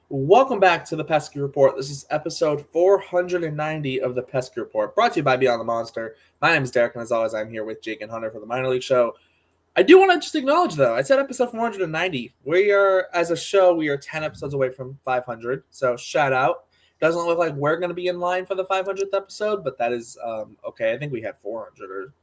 Welcome back to the Pesky Report. This is episode 490 of the Pesky Report, brought to you by Beyond the Monster. My name is Derek, and as always, I'm here with Jake and Hunter for the Minor League Show. I do want to just acknowledge, though, I said episode 490. We are, as a show, we are 10 episodes away from 500, so shout out. Doesn't look like we're going to be in line for the 500th episode, but that is okay. I think we had 400, or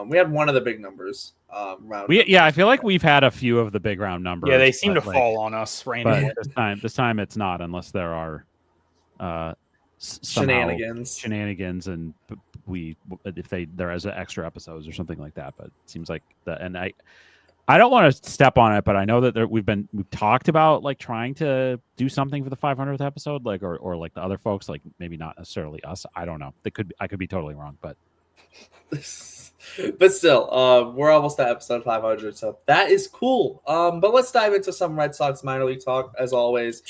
we had one of the big numbers. I feel like we've had a few of the big round numbers. Yeah, they seem to fall on us randomly. But this time it's not, unless there are shenanigans, and if there is extra episodes or something like that. But it seems like and I don't want to step on it, but I know that we've talked about like trying to do something for the 500th episode, like or like the other folks, like maybe not necessarily us. I don't know. I could be totally wrong, but. But still, we're almost at episode 500, so that is cool. But let's dive into some Red Sox minor league talk, as always.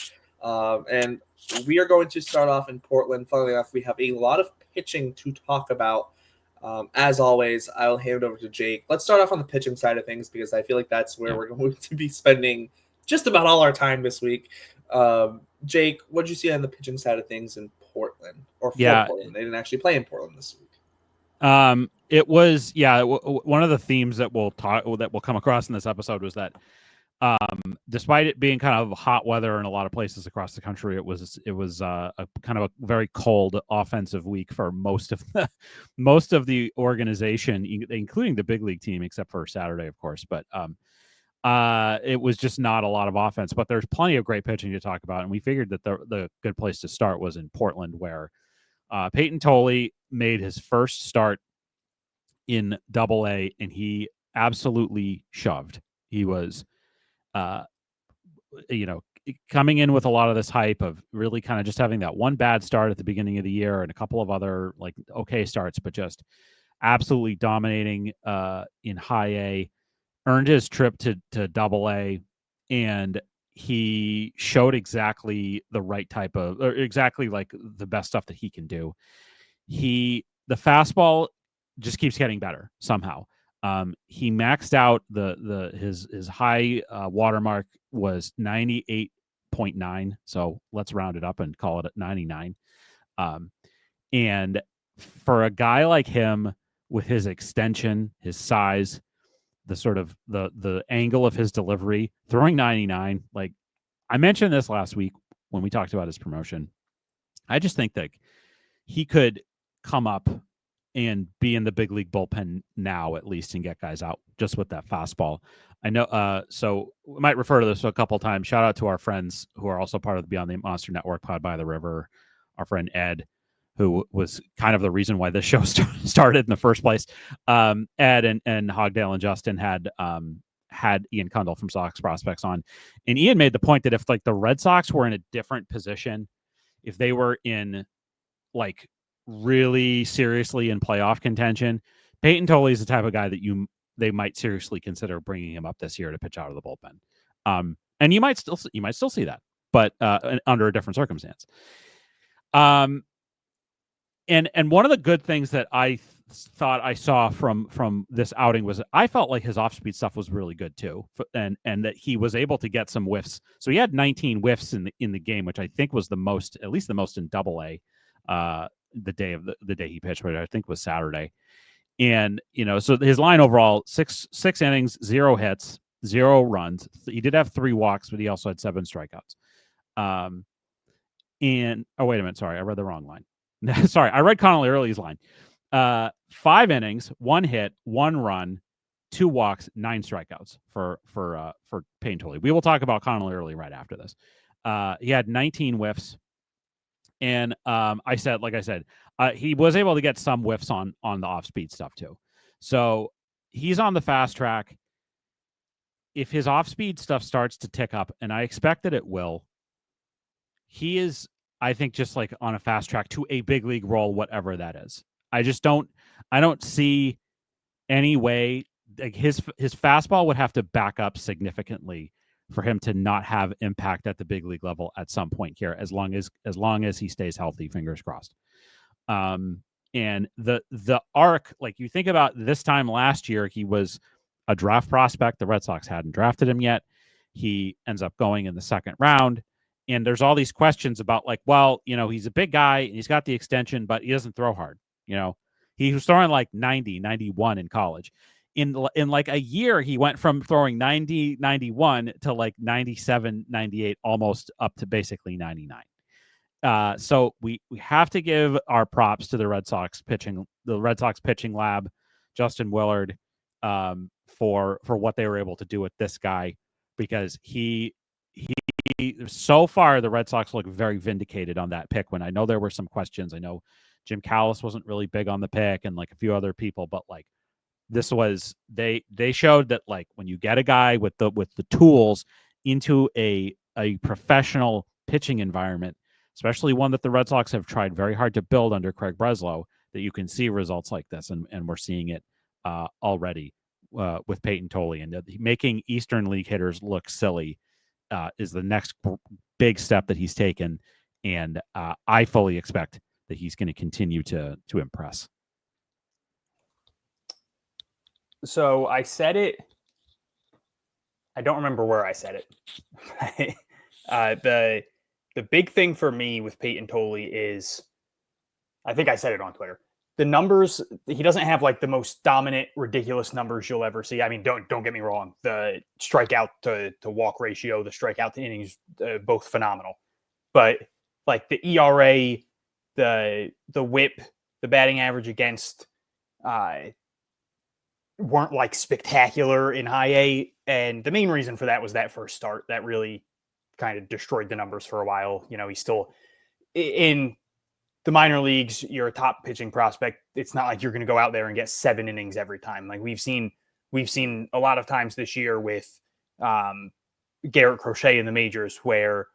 And we are going to start off in Portland. Funnily enough, we have a lot of pitching to talk about. As always, I'll hand it over to Jake. Let's start off on the pitching side of things, because I feel like that's where we're going to be spending just about all our time this week. Jake, what did you see on the pitching side of things in Portland? Or for Portland? They didn't actually play in Portland this week. It was one of the themes that we'll come across in this episode was that despite it being kind of hot weather in a lot of places across the country, it was a kind of a very cold offensive week for most of the organization, including the big league team, except for Saturday, of course. But it was just not a lot of offense. But there's plenty of great pitching to talk about, and we figured that the good place to start was in Portland, where Payton Tolle made his first start in Double-A, and he absolutely shoved. He was, coming in with a lot of this hype of really kind of just having that one bad start at the beginning of the year and a couple of other like okay starts, but just absolutely dominating in High A. Earned his trip to Double-A, and he showed exactly the right type of, or exactly like the best stuff that he can do. The fastball just keeps getting better somehow. He maxed out his high watermark was 98.9. So let's round it up and call it at 99. And for a guy like him, with his extension, his size, the sort of the angle of his delivery, throwing 99, like I mentioned this last week when we talked about his promotion. I just think that he could come up and be in the big league bullpen now, at least, and get guys out just with that fastball. I know. So we might refer to this a couple of times. Shout out to our friends who are also part of the Beyond the Monster Network, Pod by the River. Our friend Ed, who was kind of the reason why this show started in the first place. Ed and Hogdale and Justin had Ian Cundall from Sox Prospects on, and Ian made the point that if like the Red Sox were in a different position, if they were in like really seriously in playoff contention, Payton Tolle is the type of guy that they might seriously consider bringing him up this year to pitch out of the bullpen. And you might still see that, but under a different circumstance. And one of the good things that I thought I saw from this outing was I felt like his off-speed stuff was really good too, and that he was able to get some whiffs. So he had 19 whiffs in the game, which I think was at least the most in Double-A the day he pitched, which I think was Saturday. And so his line overall, six innings, 0 hits, 0 runs. He did have 3 walks, but he also had 7 strikeouts. And wait a minute, sorry, I read the wrong line. Sorry, I read Connelly Early's line. 5 innings, 1 hit, 1 run, 2 walks, 9 strikeouts for Payton Tolle. We will talk about Connelly Early right after this. He had 19 whiffs, and I said, he was able to get some whiffs on the off-speed stuff too. So he's on the fast track. If his off-speed stuff starts to tick up, and I expect that it will, he is. I think just like on a fast track to a big league role, whatever that is. I don't see any way. Like his fastball would have to back up significantly for him to not have impact at the big league level at some point here, as long as he stays healthy, fingers crossed. And the arc, like you think about this time last year, he was a draft prospect. The Red Sox hadn't drafted him yet. He ends up going in the second round. And there's all these questions about like, well, he's a big guy and he's got the extension, but he doesn't throw hard. He was throwing like 90, 91 in college. In like a year, he went from throwing 90, 91 to like 97, 98, almost up to basically 99. So we have to give our props to the Red Sox pitching lab, Justin Willard, for what they were able to do with this guy, because he so far the Red Sox look very vindicated on that pick. When I know there were some questions, I know Jim Callis wasn't really big on the pick and like a few other people, but like this was they showed that like when you get a guy with the tools into a professional pitching environment, especially one that the Red Sox have tried very hard to build under Craig Breslow, that you can see results like this, and we're seeing it already with Payton Tolle, and making Eastern League hitters look silly is the next big step that he's taken, and I fully expect that he's going to continue to impress. So I said it. I don't remember where I said it. The big thing for me with Payton Tolle is, I think I said it on Twitter. The numbers, he doesn't have like the most dominant, ridiculous numbers you'll ever see. I mean, don't get me wrong. The strikeout to walk ratio, the strikeout to innings, both phenomenal. But like the ERA, the WHIP, the batting average against, weren't like spectacular in high A. And the main reason for that was that first start that really kind of destroyed the numbers for a while. He's still in the minor leagues. You're a top pitching prospect. It's not like you're going to go out there and get 7 innings every time. Like we've seen a lot of times this year with Garrett Crochet in the majors, where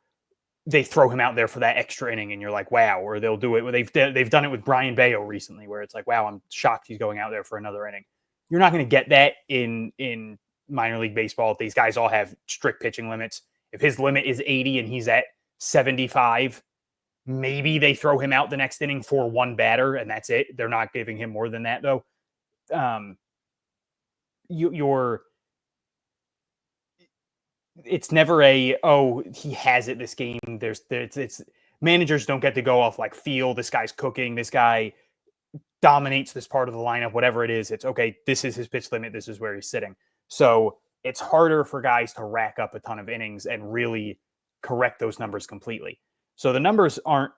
they throw him out there for that extra inning and you're like, wow. Or they'll do it. They've done it with Brian Bayo recently, where it's like, wow, I'm shocked he's going out there for another inning. You're not going to get that in minor league baseball. These guys all have strict pitching limits. If his limit is 80 and he's at 75, maybe they throw him out the next inning for one batter and that's it. They're not giving him more than that, though. It's never he has it this game. It's managers don't get to go off like feel. This guy's cooking. This guy dominates this part of the lineup, whatever it is. It's okay. This is his pitch limit. This is where he's sitting. So it's harder for guys to rack up a ton of innings and really correct those numbers completely. So the numbers aren't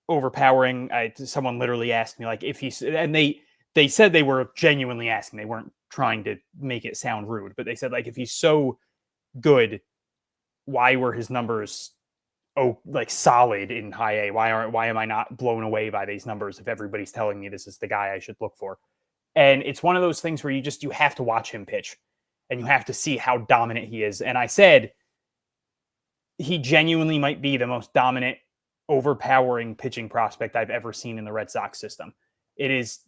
overpowering. Someone literally asked me like if he's, and they said they were genuinely asking. They weren't trying to make it sound rude, but they said like if he's so good, why were his numbers like solid in high A? Why am I not blown away by these numbers if everybody's telling me this is the guy I should look for? And it's one of those things where you have to watch him pitch and you have to see how dominant he is. And I said he genuinely might be the most dominant, overpowering pitching prospect I've ever seen in the Red Sox system. It is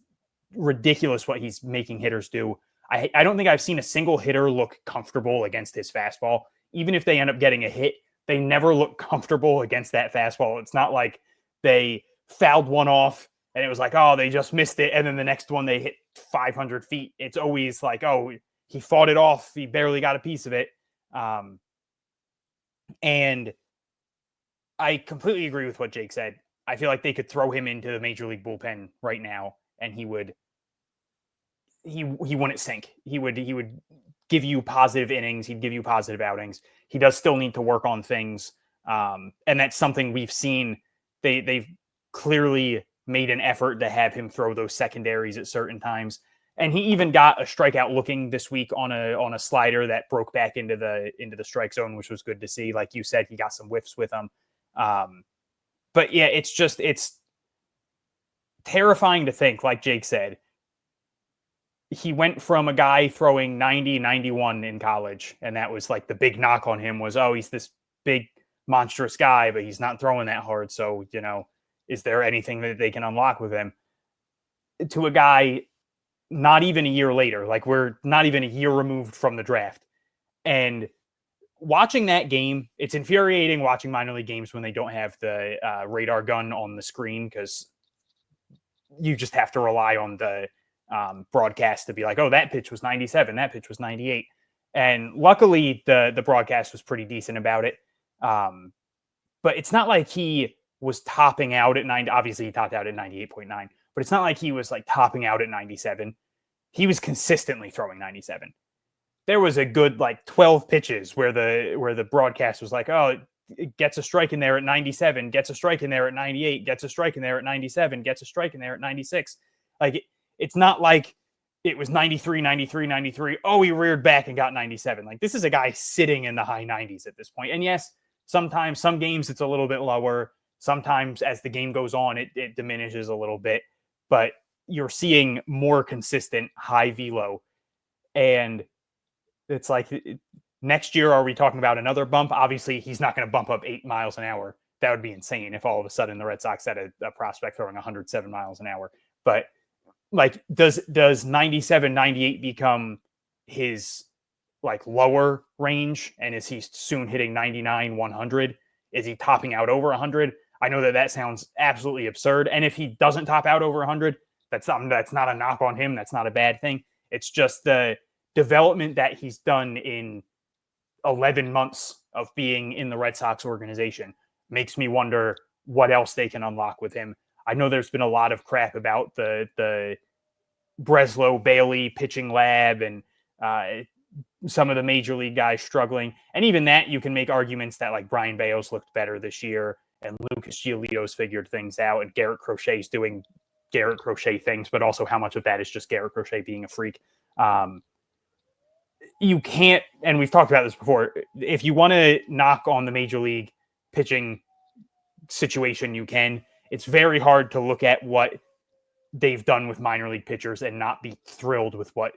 ridiculous what he's making hitters do. I don't think I've seen a single hitter look comfortable against his fastball. Even if they end up getting a hit, they never look comfortable against that fastball. It's not like they fouled one off and it was like, oh, they just missed it. And then the next one they hit 500 feet. It's always like, oh, he fought it off. He barely got a piece of it. And I completely agree with what Jake said. I feel like they could throw him into the major league bullpen right now and he wouldn't sink. He would give you positive innings. He'd give you positive outings. He does still need to work on things. And that's something we've seen. They've clearly made an effort to have him throw those secondaries at certain times. And he even got a strikeout looking this week on a slider that broke back into the strike zone, which was good to see. Like you said, he got some whiffs with him. But yeah, it's terrifying to think, like Jake said, he went from a guy throwing 90, 91 in college. And that was like the big knock on him was, oh, he's this big monstrous guy, but he's not throwing that hard. So, is there anything that they can unlock with him? To a guy not even a year later, like we're not even a year removed from the draft. And watching that game, it's infuriating watching minor league games when they don't have the radar gun on the screen, because you just have to rely on the broadcast to be like, oh, that pitch was 97, that pitch was 98. And luckily the broadcast was pretty decent about it. But it's not like he was topping out at 90. Obviously he topped out at 98.9, but it's not like he was like topping out at 97. He was consistently throwing 97. There was a good like 12 pitches where the broadcast was like, oh, it gets a strike in there at 97, gets a strike in there at 98, gets a strike in there at 97, gets a strike in there at 96. Like it's not like it was 93, 93, 93. Oh, he reared back and got 97. Like this is a guy sitting in the high 90s at this point. And yes, sometimes some games it's a little bit lower. Sometimes as the game goes on, it diminishes a little bit, but you're seeing more consistent high velo. And it's like next year, are we talking about another bump? Obviously, he's not going to bump up 8 miles an hour. That would be insane if all of a sudden the Red Sox had a prospect throwing 107 miles an hour. But like, does 97, 98 become his like lower range? And is he soon hitting 99, 100? Is he topping out over 100? I know that sounds absolutely absurd. And if he doesn't top out over 100, that's not a knock on him. That's not a bad thing. It's just the development that he's done in 11 months of being in the Red Sox organization makes me wonder what else they can unlock with him. I know there's been a lot of crap about the Breslow Bailey pitching lab and some of the major league guys struggling. And even that, you can make arguments that like Brian Baez looked better this year and Lucas Giolito's figured things out and Garrett Crochet's doing Garrett Crochet things, but also how much of that is just Garrett Crochet being a freak. You can't, and we've talked about this before, if you want to knock on the major league pitching situation, you can. It's very hard to look at what they've done with minor league pitchers and not be thrilled with what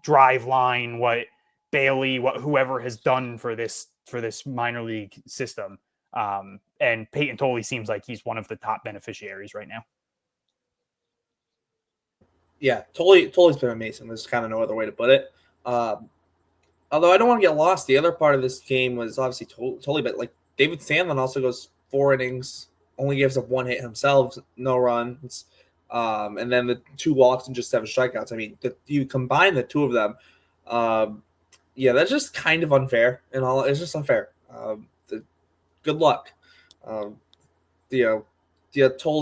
Driveline, what Bailey, what whoever has done for this minor league system. And Payton Tolle seems like he's one of the top beneficiaries right now. Yeah, Tolle's been amazing. There's kind of no other way to put it. Although I don't want to get lost, the other part of this game was obviously Tolle, but like David Sandlin also goes 4 innings, only gives up 1 hit himself, no runs, and then the 2 walks and just 7 strikeouts. I mean, you combine the 2 of them, yeah, that's just kind of unfair. And all it's just unfair. Good luck. Tolle,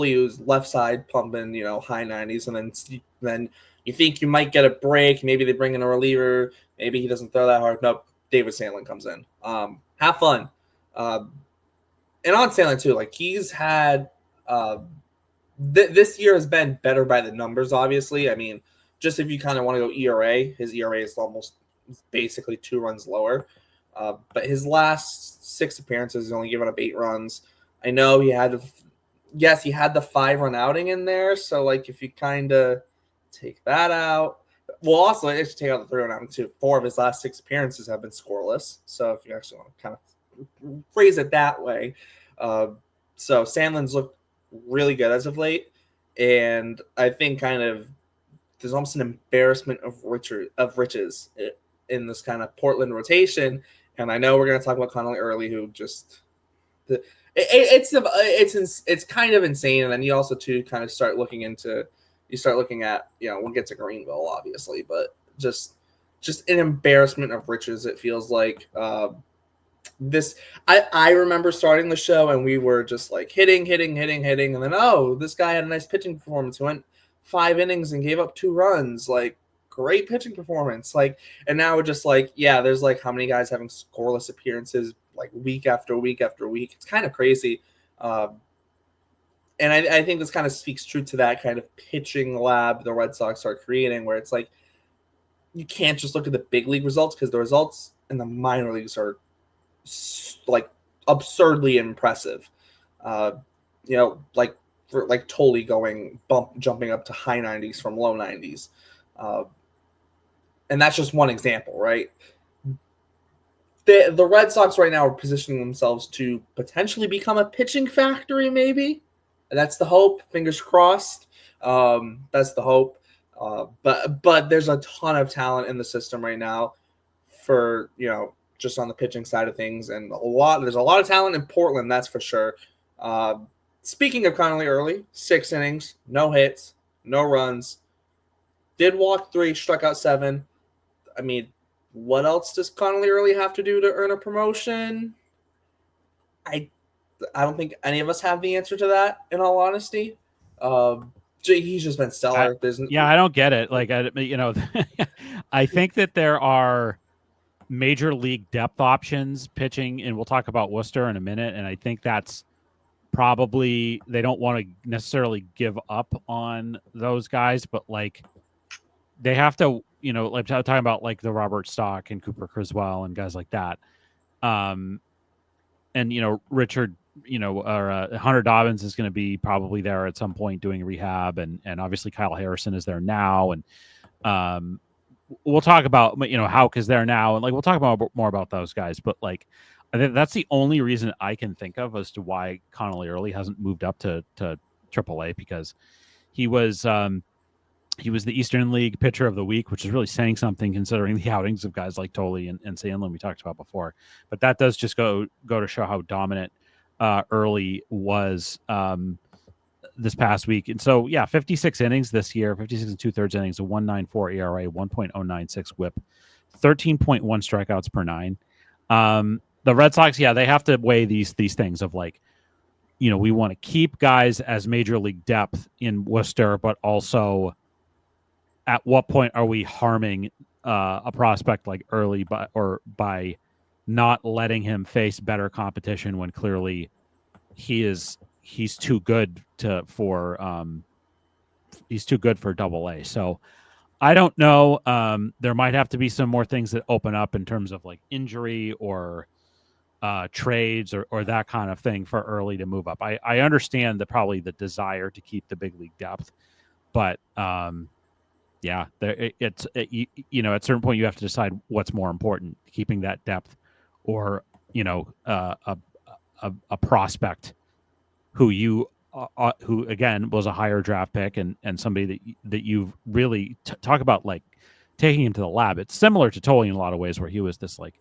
who's left side pumping, high 90s, and then you think you might get a break. Maybe they bring in a reliever. Maybe he doesn't throw that hard. Nope. David Sandlin comes in. Have fun. And on Sandlin too, like he's had this year has been better by the numbers. Obviously, I mean, just if you kind of want to go ERA, his ERA is almost basically 2 runs lower. But his last 6 appearances, he's only given up 8 runs. I know he had the 5-run outing in there. So like if you kind of take that out, well, also if you take out the 3-run outing too, 4 of his last 6 appearances have been scoreless. So if you actually want to kind of phrase it that way, so Sandlin's looked really good as of late, and I think kind of there's almost an embarrassment of riches in this kind of Portland rotation. And I know we're going to talk about Connelly Early, who just it's kind of insane. And then you also too kind of start looking at we'll get to Greenville obviously, but just an embarrassment of riches. It feels like I remember starting the show and we were just like hitting, and then this guy had a nice pitching performance. He went 5 innings and gave up 2 runs. Like, great pitching performance. Like, and now we're just like, yeah, there's like how many guys having scoreless appearances like week after week after week. It's kind of crazy. And I think this kind of speaks true to that kind of pitching lab the Red Sox are creating, where it's like you can't just look at the big league results, because the results in the minor leagues are like absurdly impressive. Like for like Tolle jumping up to high 90s from low 90s. And that's just one example, right? the Red Sox right now are positioning themselves to potentially become a pitching factory, maybe. That's the hope. Fingers crossed. That's the hope. But there's a ton of talent in the system right now for, just on the pitching side of things, and there's a lot of talent in Portland, that's for sure. Speaking of Connelly Early, 6 innings, no hits, no runs, did walk 3, struck out 7. I mean, what else does Connelly Early have to do to earn a promotion? I don't think any of us have the answer to that, in all honesty. He's just been stellar. I don't get it. Like, I think that there are major league depth options pitching, and we'll talk about Worcester in a minute. And I think that's probably, they don't want to necessarily give up on those guys, but like they have to, like talking about like the Robert Stock and Cooper Criswell and guys like that. And, Richard, or Hunter Dobbins is going to be probably there at some point doing rehab. And obviously Kyle Harrison is there now. And, we'll talk about, Houck is there now, and like we'll talk about more about those guys. But like, I think that's the only reason I can think of as to why Connelly Early hasn't moved up to AAA, because he was the Eastern League Pitcher of the Week, which is really saying something considering the outings of guys like Tolle and Sandlin we talked about before. But that does just go to show how dominant Early was this past week. And so, 56 innings this year, 56 and 2/3 innings, a 1.94 ERA, 1.096 WHIP, 13.1 strikeouts per 9. The Red Sox, they have to weigh these things of like, we want to keep guys as major league depth in Worcester, but also at what point are we harming a prospect like Early by not letting him face better competition when clearly he's too good for AA. So I don't know. There might have to be some more things that open up in terms of like injury or trades or that kind of thing for Early to move up. I understand probably the desire to keep the big league depth, but at a certain point you have to decide what's more important, keeping that depth or a prospect who again was a higher draft pick and somebody that you've really talk about like taking him to the lab. It's similar to Tolle in a lot of ways, where he was this like,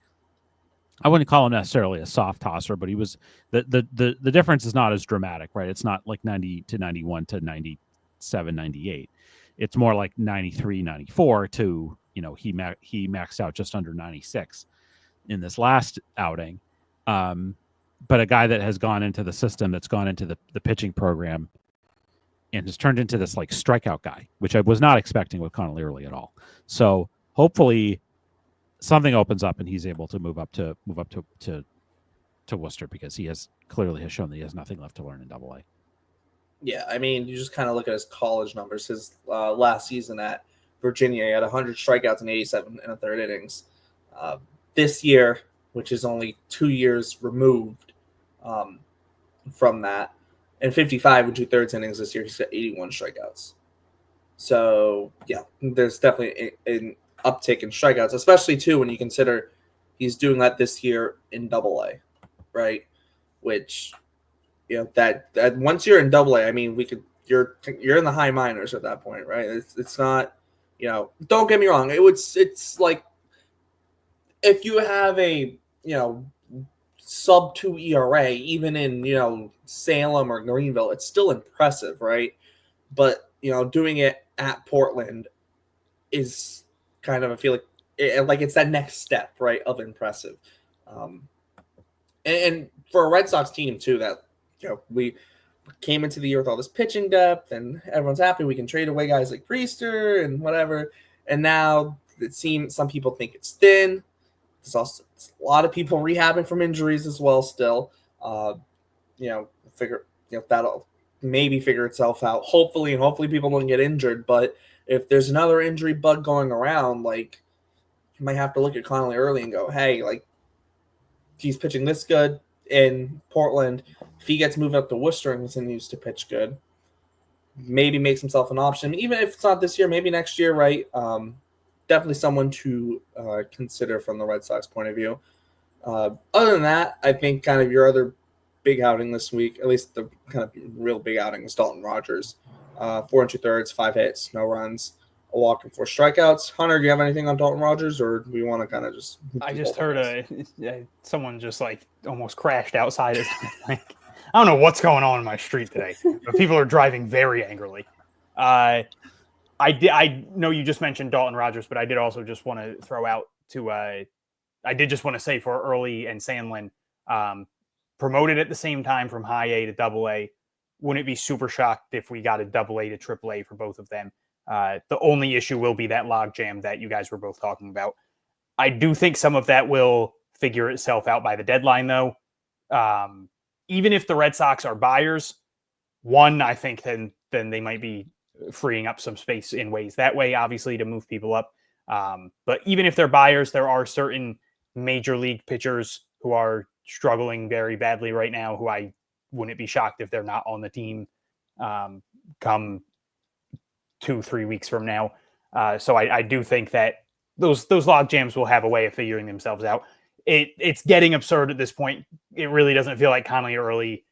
I wouldn't call him necessarily a soft tosser, but he was the difference is not as dramatic, right? It's not like 90 to 91 to 97, 98. It's more like 93, 94 to, he maxed out just under 96 in this last outing. But a guy that has gone into the system, that's gone into the pitching program and has turned into this like strikeout guy, which I was not expecting with Connelly Early at all. So hopefully something opens up and he's able to move up to Worcester, because he has shown that he has nothing left to learn in AA. Yeah, I mean, you just kind of look at his college numbers. His last season at Virginia, he had 100 strikeouts and 87 and a third innings. This year, which is only 2 years removed from that, and 55 and 2/3 innings this year, he's got 81 strikeouts. So, there's definitely an uptick in strikeouts, especially, too, when you consider he's doing that this year in AA, right? Which, that once you're in AA, I mean, you're in the high minors at that point, right? It's not, don't get me wrong. It's like if you have a, sub 2 ERA, even in, Salem or Greenville, it's still impressive, right? But, doing it at Portland is kind of, I feel like it's that next step, right, of impressive. And for a Red Sox team, too, that, we came into the year with all this pitching depth and everyone's happy we can trade away guys like Priester and whatever. And now it seems some people think it's thin. There's also a lot of people rehabbing from injuries as well still. That'll maybe figure itself out. Hopefully people don't get injured. But if there's another injury bug going around, like, you might have to look at Connelly Early and go, hey, like, he's pitching this good in Portland. If he gets moved up to Worcester and continues to pitch good, maybe makes himself an option. Even if it's not this year, maybe next year, right? Definitely someone to consider from the Red Sox point of view. Other than that, I think kind of your other big outing this week, at least the kind of real big outing, is Dalton Rogers. 4 2/3, 5 hits, no runs, a walk and 4 strikeouts. Hunter, do you have anything on Dalton Rogers, or do we want to kind of just? I just heard someone just like almost crashed outside. I don't know what's going on in my street today, but people are driving very angrily. I know you just mentioned Dalton Rogers, but I did also just want to throw out to I did just want to say for Early and Sandlin, promoted at the same time from high A to double A. Wouldn't it be super shocked if we got a double A to triple A for both of them? The only issue will be that logjam that you guys were both talking about. I do think some of that will figure itself out by the deadline, though. Even if the Red Sox are buyers, I think then they might be freeing up some space in ways that way, obviously, to move people up. But even if they're buyers, there are certain major league pitchers who are struggling very badly right now, who I wouldn't be shocked if they're not on the team come 2-3 weeks from now. So I do think that those log jams will have a way of figuring themselves out. It's getting absurd at this point. It really doesn't feel like Connelly Early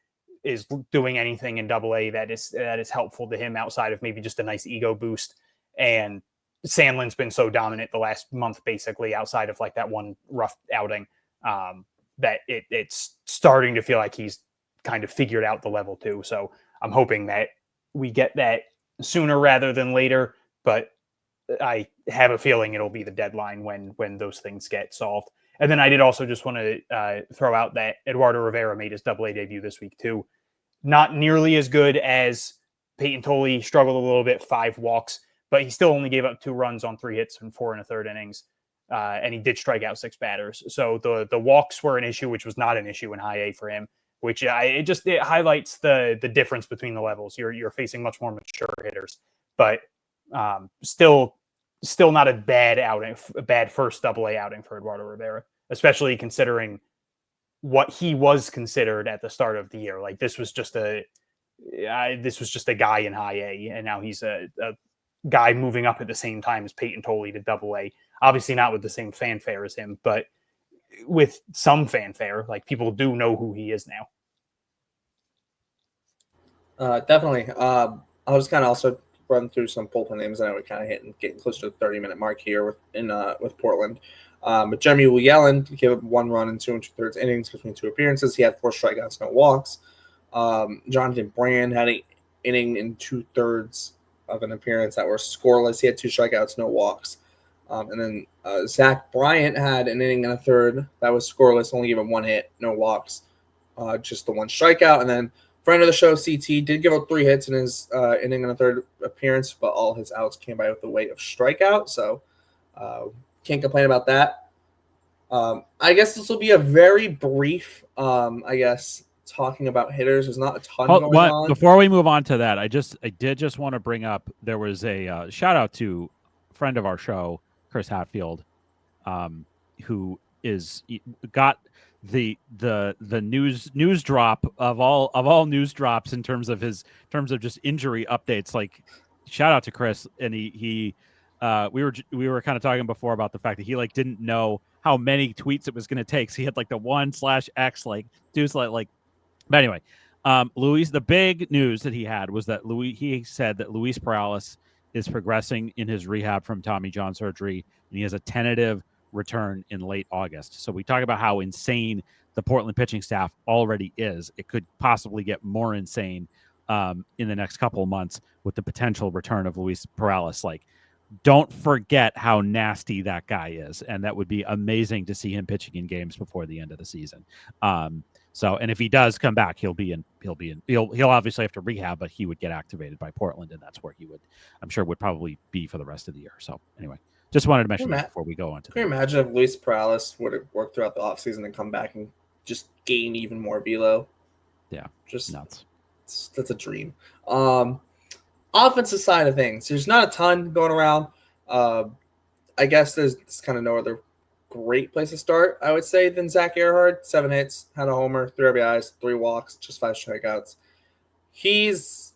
is doing anything in double A that is helpful to him outside of maybe just a nice ego boost. And Sandlin's been so dominant the last month, basically, outside of like that one rough outing, that it's starting to feel like he's kind of figured out the level too. So I'm hoping that we get that sooner rather than later, but I have a feeling it'll be the deadline when those things get solved. And then I did also just want to throw out that Eduardo Rivera made his double A debut this week too. Not nearly as good as Payton Tolle, struggled a little bit, 5 walks, but he still only gave up 2 runs on 3 hits in 4 1/3 innings. And he did strike out 6 batters. So the walks were an issue, which was not an issue in high A for him, which it highlights the difference between the levels. You're facing much more mature hitters, but still not a bad outing, a bad first double A outing for Eduardo Rivera, especially considering what he was considered at the start of the year. Like this was just a guy in high A, and now he's a guy moving up at the same time as Payton Tolle to double A. Obviously not with the same fanfare as him, but with some fanfare. Like people do know who he is now. Definitely. I'll just kind of also run through some bullpen names. I know we're kind of getting close to the 30-minute mark here with Portland. But Jeremy Yellen gave up 1 run in 2 2/3 innings between 2 appearances. He had 4 strikeouts, no walks. Jonathan Brand had an inning in 2/3 of an appearance that were scoreless. He had 2 strikeouts, no walks. And then Zach Bryant had an inning and a third that was scoreless, only gave him 1 hit, no walks, just the 1 strikeout. And then friend of the show, CT, did give up 3 hits in his inning and a third appearance, but all his outs came by with the weight of strikeout. So can't complain about that. I guess this will be a very brief, talking about hitters. There's not a ton going on. Before we move on to that, I did just want to bring up, there was a shout out to a friend of our show, Chris Hatfield, who got the news drop of all news drops in terms of just injury updates. Like, shout out to Chris, and we were kind of talking before about the fact that he like didn't know how many tweets it was going to take. So he had like the 1/X like dudes like. But anyway, Luis, the big news that he had was that he said that Luis Perales is progressing in his rehab from Tommy John surgery, and he has a tentative return in late August. So we talk about how insane the Portland pitching staff already is. It could possibly get more insane in the next couple of months with the potential return of Luis Perales. Like, don't forget how nasty that guy is, and that would be amazing to see him pitching in games before the end of the season. So, and if he does come back, he'll obviously have to rehab, but he would get activated by Portland, and that's where he would probably be for the rest of the year. So anyway, just wanted to mention that before we go on to Can you imagine if Luis Perales would have worked throughout the offseason and come back and just gain even more velo? Yeah, just nuts. That's a dream. Offensive side of things, there's not a ton going around. I guess there's kind of no other great place to start, I would say, than Zach Earhart. 7 hits, had a homer, 3 RBIs, 3 walks, just 5 strikeouts. It's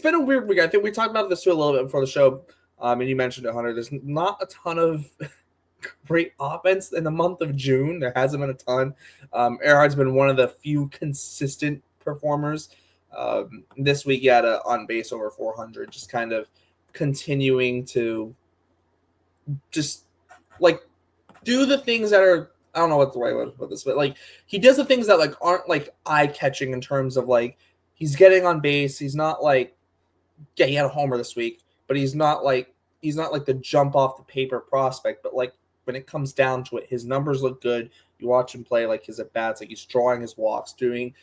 been a weird week. I think we talked about this too a little bit before the show, and you mentioned it, Hunter. There's not a ton of great offense in the month of June. There hasn't been a ton. Earhart's been one of the few consistent performers. This week he had a on base over 400, just kind of continuing to just like do the things that are, I don't know what the right way to put this, but like he does the things that like aren't like eye catching in terms of like he's getting on base. He's not like, yeah, he had a homer this week, but he's not like the jump off the paper prospect. But like when it comes down to it, his numbers look good. You watch him play, like his at bats, like he's drawing his walks, doing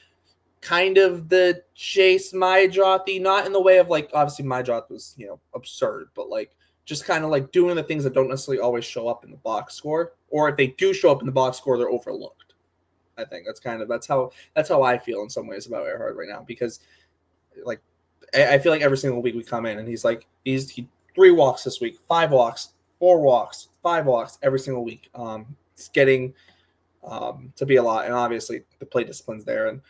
kind of the Chase Maidroth, not in the way of like obviously Maidroth was absurd, but like just kind of like doing the things that don't necessarily always show up in the box score, or if they do show up in the box score, they're overlooked. I think that's how I feel in some ways about Earhart right now, because like I feel like every single week we come in and he's 3 walks this week, 5 walks, 4 walks, 5 walks every single week. It's getting to be a lot, and obviously the play discipline's there, and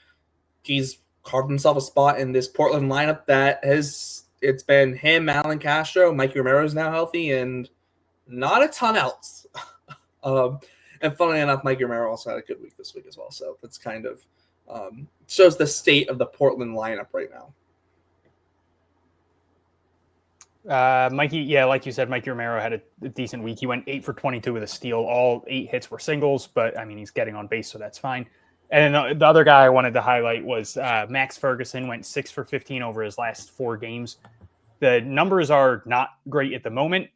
he's carved himself a spot in this Portland lineup that it's been him, Alan Castro, Mikey Romero's now healthy, and not a ton else. And funnily enough, Mikey Romero also had a good week this week as well. So that's kind of shows the state of the Portland lineup right now. Mikey, yeah, like you said, Mikey Romero had a decent week. He went 8 for 22 with a steal. All 8 hits were singles, but I mean, he's getting on base, so that's fine. And the other guy I wanted to highlight was Max Ferguson. Went 6 for 15 over his last 4 games. The numbers are not great at the moment,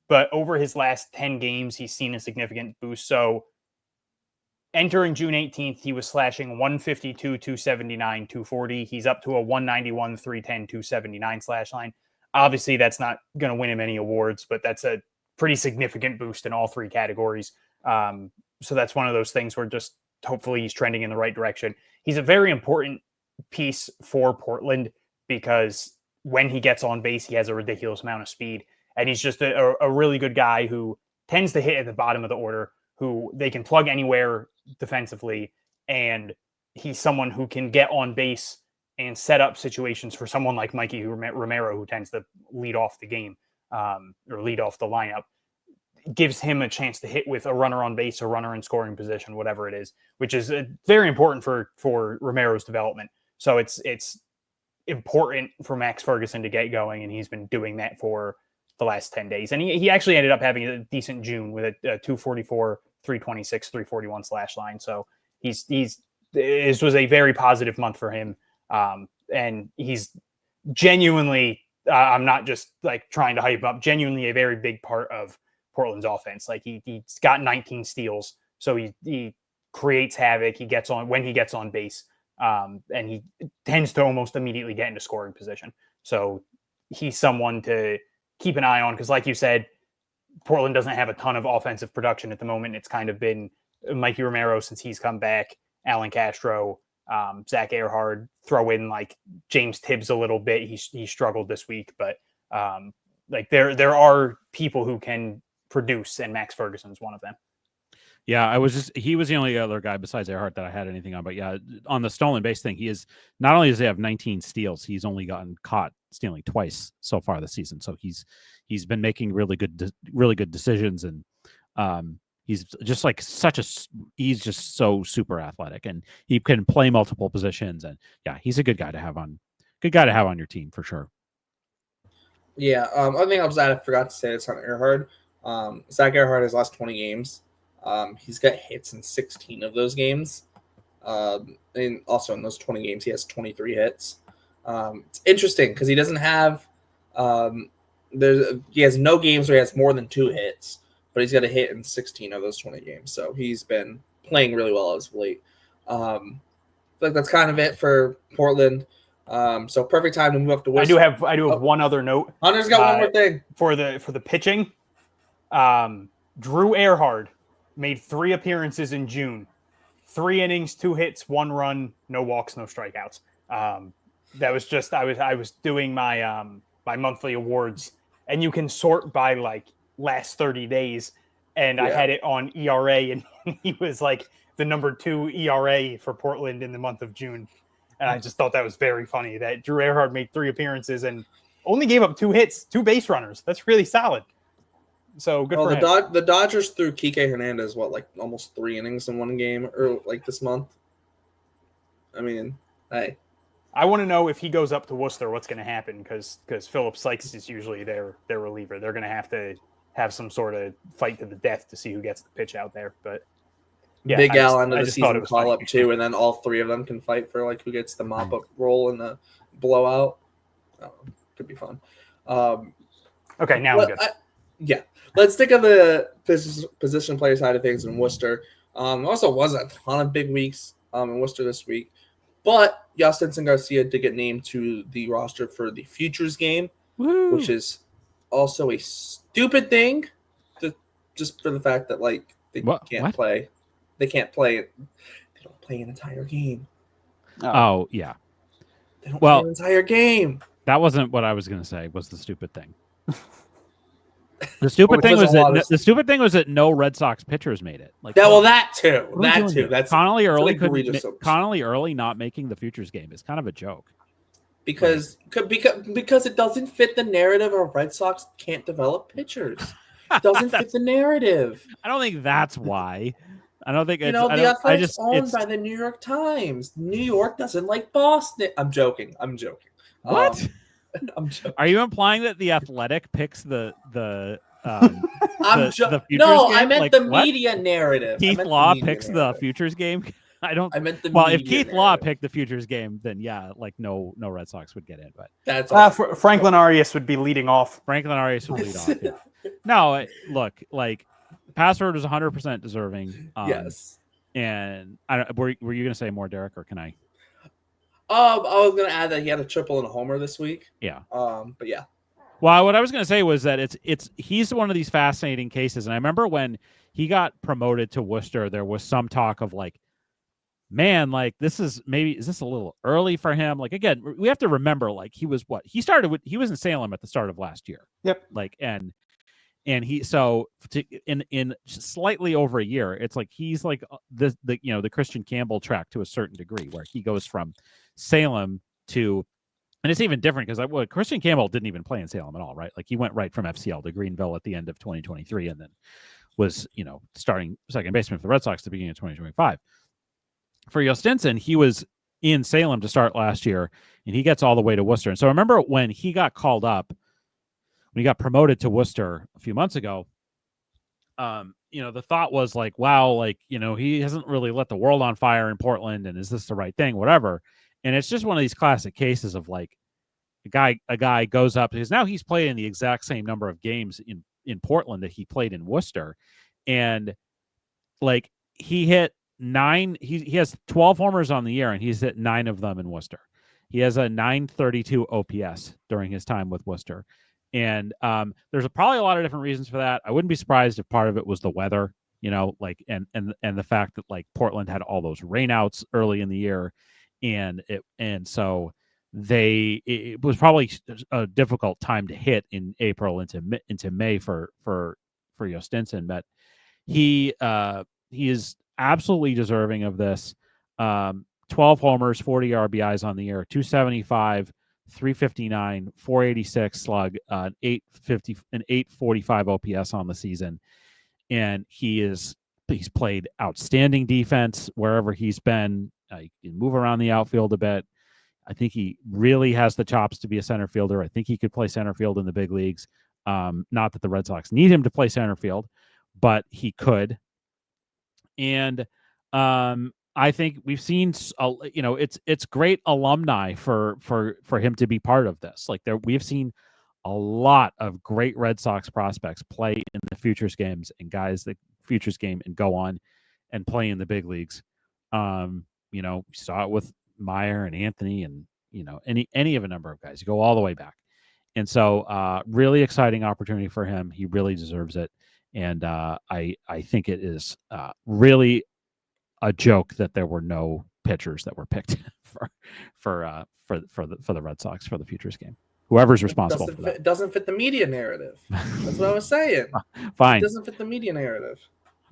but over his last 10 games, he's seen a significant boost. So entering June 18th, he was slashing 152, 279, 240. He's up to a 191, 310, 279 slash line. Obviously, that's not going to win him any awards, but that's a pretty significant boost in all 3 categories. So that's one of those things where just hopefully he's trending in the right direction. He's a very important piece for Portland because when he gets on base, he has a ridiculous amount of speed. And he's just a really good guy who tends to hit at the bottom of the order, who they can plug anywhere defensively. And he's someone who can get on base and set up situations for someone like Mikey Romero, who tends to lead off the game or lead off the lineup. Gives him a chance to hit with a runner on base, a runner in scoring position, whatever it is, which is very important for Romero's development. So it's important for Max Ferguson to get going, and he's been doing that for the last 10 days. And he actually ended up having a decent June with a 244, 326, 341 slash line. So this was a very positive month for him. And he's genuinely, I'm not just like trying to hype him up, genuinely a very big part of Portland's offense. Like he's got 19 steals. So he creates havoc. He gets on when he gets on base. And he tends to almost immediately get into scoring position. So he's someone to keep an eye on, because like you said, Portland doesn't have a ton of offensive production at the moment. It's kind of been Mikey Romero since he's come back, Alan Castro, Zach Earhart, throw in like James Tibbs a little bit. He struggled this week, but like there are people who can produce, and Max Ferguson's one of them. Yeah, he was the only other guy besides Earhart that I had anything on. But yeah, on the stolen base thing, he is not only does he have 19 steals, he's only gotten caught stealing twice so far this season. So he's been making really good decisions, and he's just like he's just so super athletic, and he can play multiple positions. And yeah, he's a good guy to have on your team for sure. Yeah, one thing I'll just add, I forgot to say this on Earhart. Zach Earhart has lost 20 games. He's got hits in 16 of those games. And also in those 20 games, he has 23 hits. It's interesting because he doesn't have he has no games where he has more than 2 hits, but he's got a hit in 16 of those 20 games. So he's been playing really well as of late. But that's kind of it for Portland. So perfect time to move up to West. I do have one other note. Hunter's got one more thing for the pitching. Drew Earhart made 3 appearances in June, 3 innings, 2 hits, 1 run, no walks, no strikeouts. That was just I was doing my my monthly awards, and you can sort by like last 30 days, and I had it on ERA, and he was like the number 2 ERA for Portland in the month of June. And I just thought that was very funny that Drew Earhart made 3 appearances and only gave up 2 hits, 2 base runners. That's really solid. So good Well, for him. the Dodgers threw Kike Hernandez almost 3 innings in one game or this month. I mean, hey. I want to know if he goes up to Worcester, what's going to happen because Philip Sykes is usually their reliever. They're going to have some sort of fight to the death to see who gets the pitch out there. But yeah, Big Al end of I the just thought it season was call funny. up too, and then all 3 of them can fight for who gets the mop up role in the blowout. Could be fun. Okay, now I'm good. Yeah, let's stick on the position player side of things in Worcester. Also was a ton of big weeks in Worcester this week, but Yastinson Garcia did get named to the roster for the Futures game, which is also a stupid thing, just for the fact that they can't play. They can't play it. They don't play an entire game. Oh yeah. They don't play an entire game. That wasn't what I was going to say. Was the stupid thing. The stupid thing was that no Red Sox pitchers made it. That too. That's Connelly Early not making the Futures game is kind of a joke. Because it doesn't fit the narrative of Red Sox can't develop pitchers. It doesn't fit the narrative. I don't think that's why. I don't think the Athletics owned by the New York Times. New York doesn't like Boston. I'm joking. What? Are you implying that the Athletic picks the Futures game? I meant the media narrative. Keith Law picks the Futures game. I meant the if Keith Law picked the Futures game, then yeah, no Red Sox would get in. But that's Franklin Arias would be leading off. Franklin Arias would lead off. Yeah. No, look, Password was 100% deserving. Yes. And were you going to say more, Derek, or can I? I was going to add that he had a triple and a homer this week. Yeah. But yeah. Well, what I was going to say was that he's one of these fascinating cases, and I remember when he got promoted to Worcester, there was some talk of man, is this a little early for him? Again, we have to remember, he was he was in Salem at the start of last year. Yep. And he in slightly over a year, it's he's the Kristian Campbell track to a certain degree, where he goes from Salem to, and it's even different because Kristian Campbell didn't even play in Salem at all, right? He went right from FCL to Greenville at the end of 2023, and then was starting second baseman for the Red Sox at the beginning of 2025. For Yastinson, he was in Salem to start last year, and he gets all the way to Worcester. And so I remember when he got called up, when he got promoted to Worcester a few months ago, the thought was wow, he hasn't really lit the world on fire in Portland, and is this the right thing? Whatever. And it's just one of these classic cases of a guy goes up, because now he's played in the exact same number of games in Portland that he played in Worcester, and he hit 9. He has 12 homers on the year, and he's hit 9 of them in Worcester. He has a 932 OPS during his time with Worcester. And there's probably a lot of different reasons for that. I wouldn't be surprised if part of it was the weather, and the fact that Portland had all those rainouts early in the year, so it was probably a difficult time to hit in April into May for Yastinson, but he is absolutely deserving of this. 12 homers, 40 RBIs on the year, 275. 359, 486 slug, 850, and 845 OPS on the season, and he's played outstanding defense wherever he's been. He can move around the outfield a bit. I think he really has the chops to be a center fielder. I think he could play center field in the big leagues. Not that the Red Sox need him to play center field, but he could. And I think we've seen, it's great alumni for him to be part of this. We've seen a lot of great Red Sox prospects play in the Futures games, and guys that Futures game and go on and play in the big leagues. We saw it with Meyer and Anthony, and any of a number of guys. You go all the way back, and so really exciting opportunity for him. He really deserves it, and I think it is really a joke that there were no pitchers that were picked for the Red Sox for the Futures game. Whoever's responsible for that. It doesn't fit the media narrative. That's what I was saying. Fine. It doesn't fit the media narrative.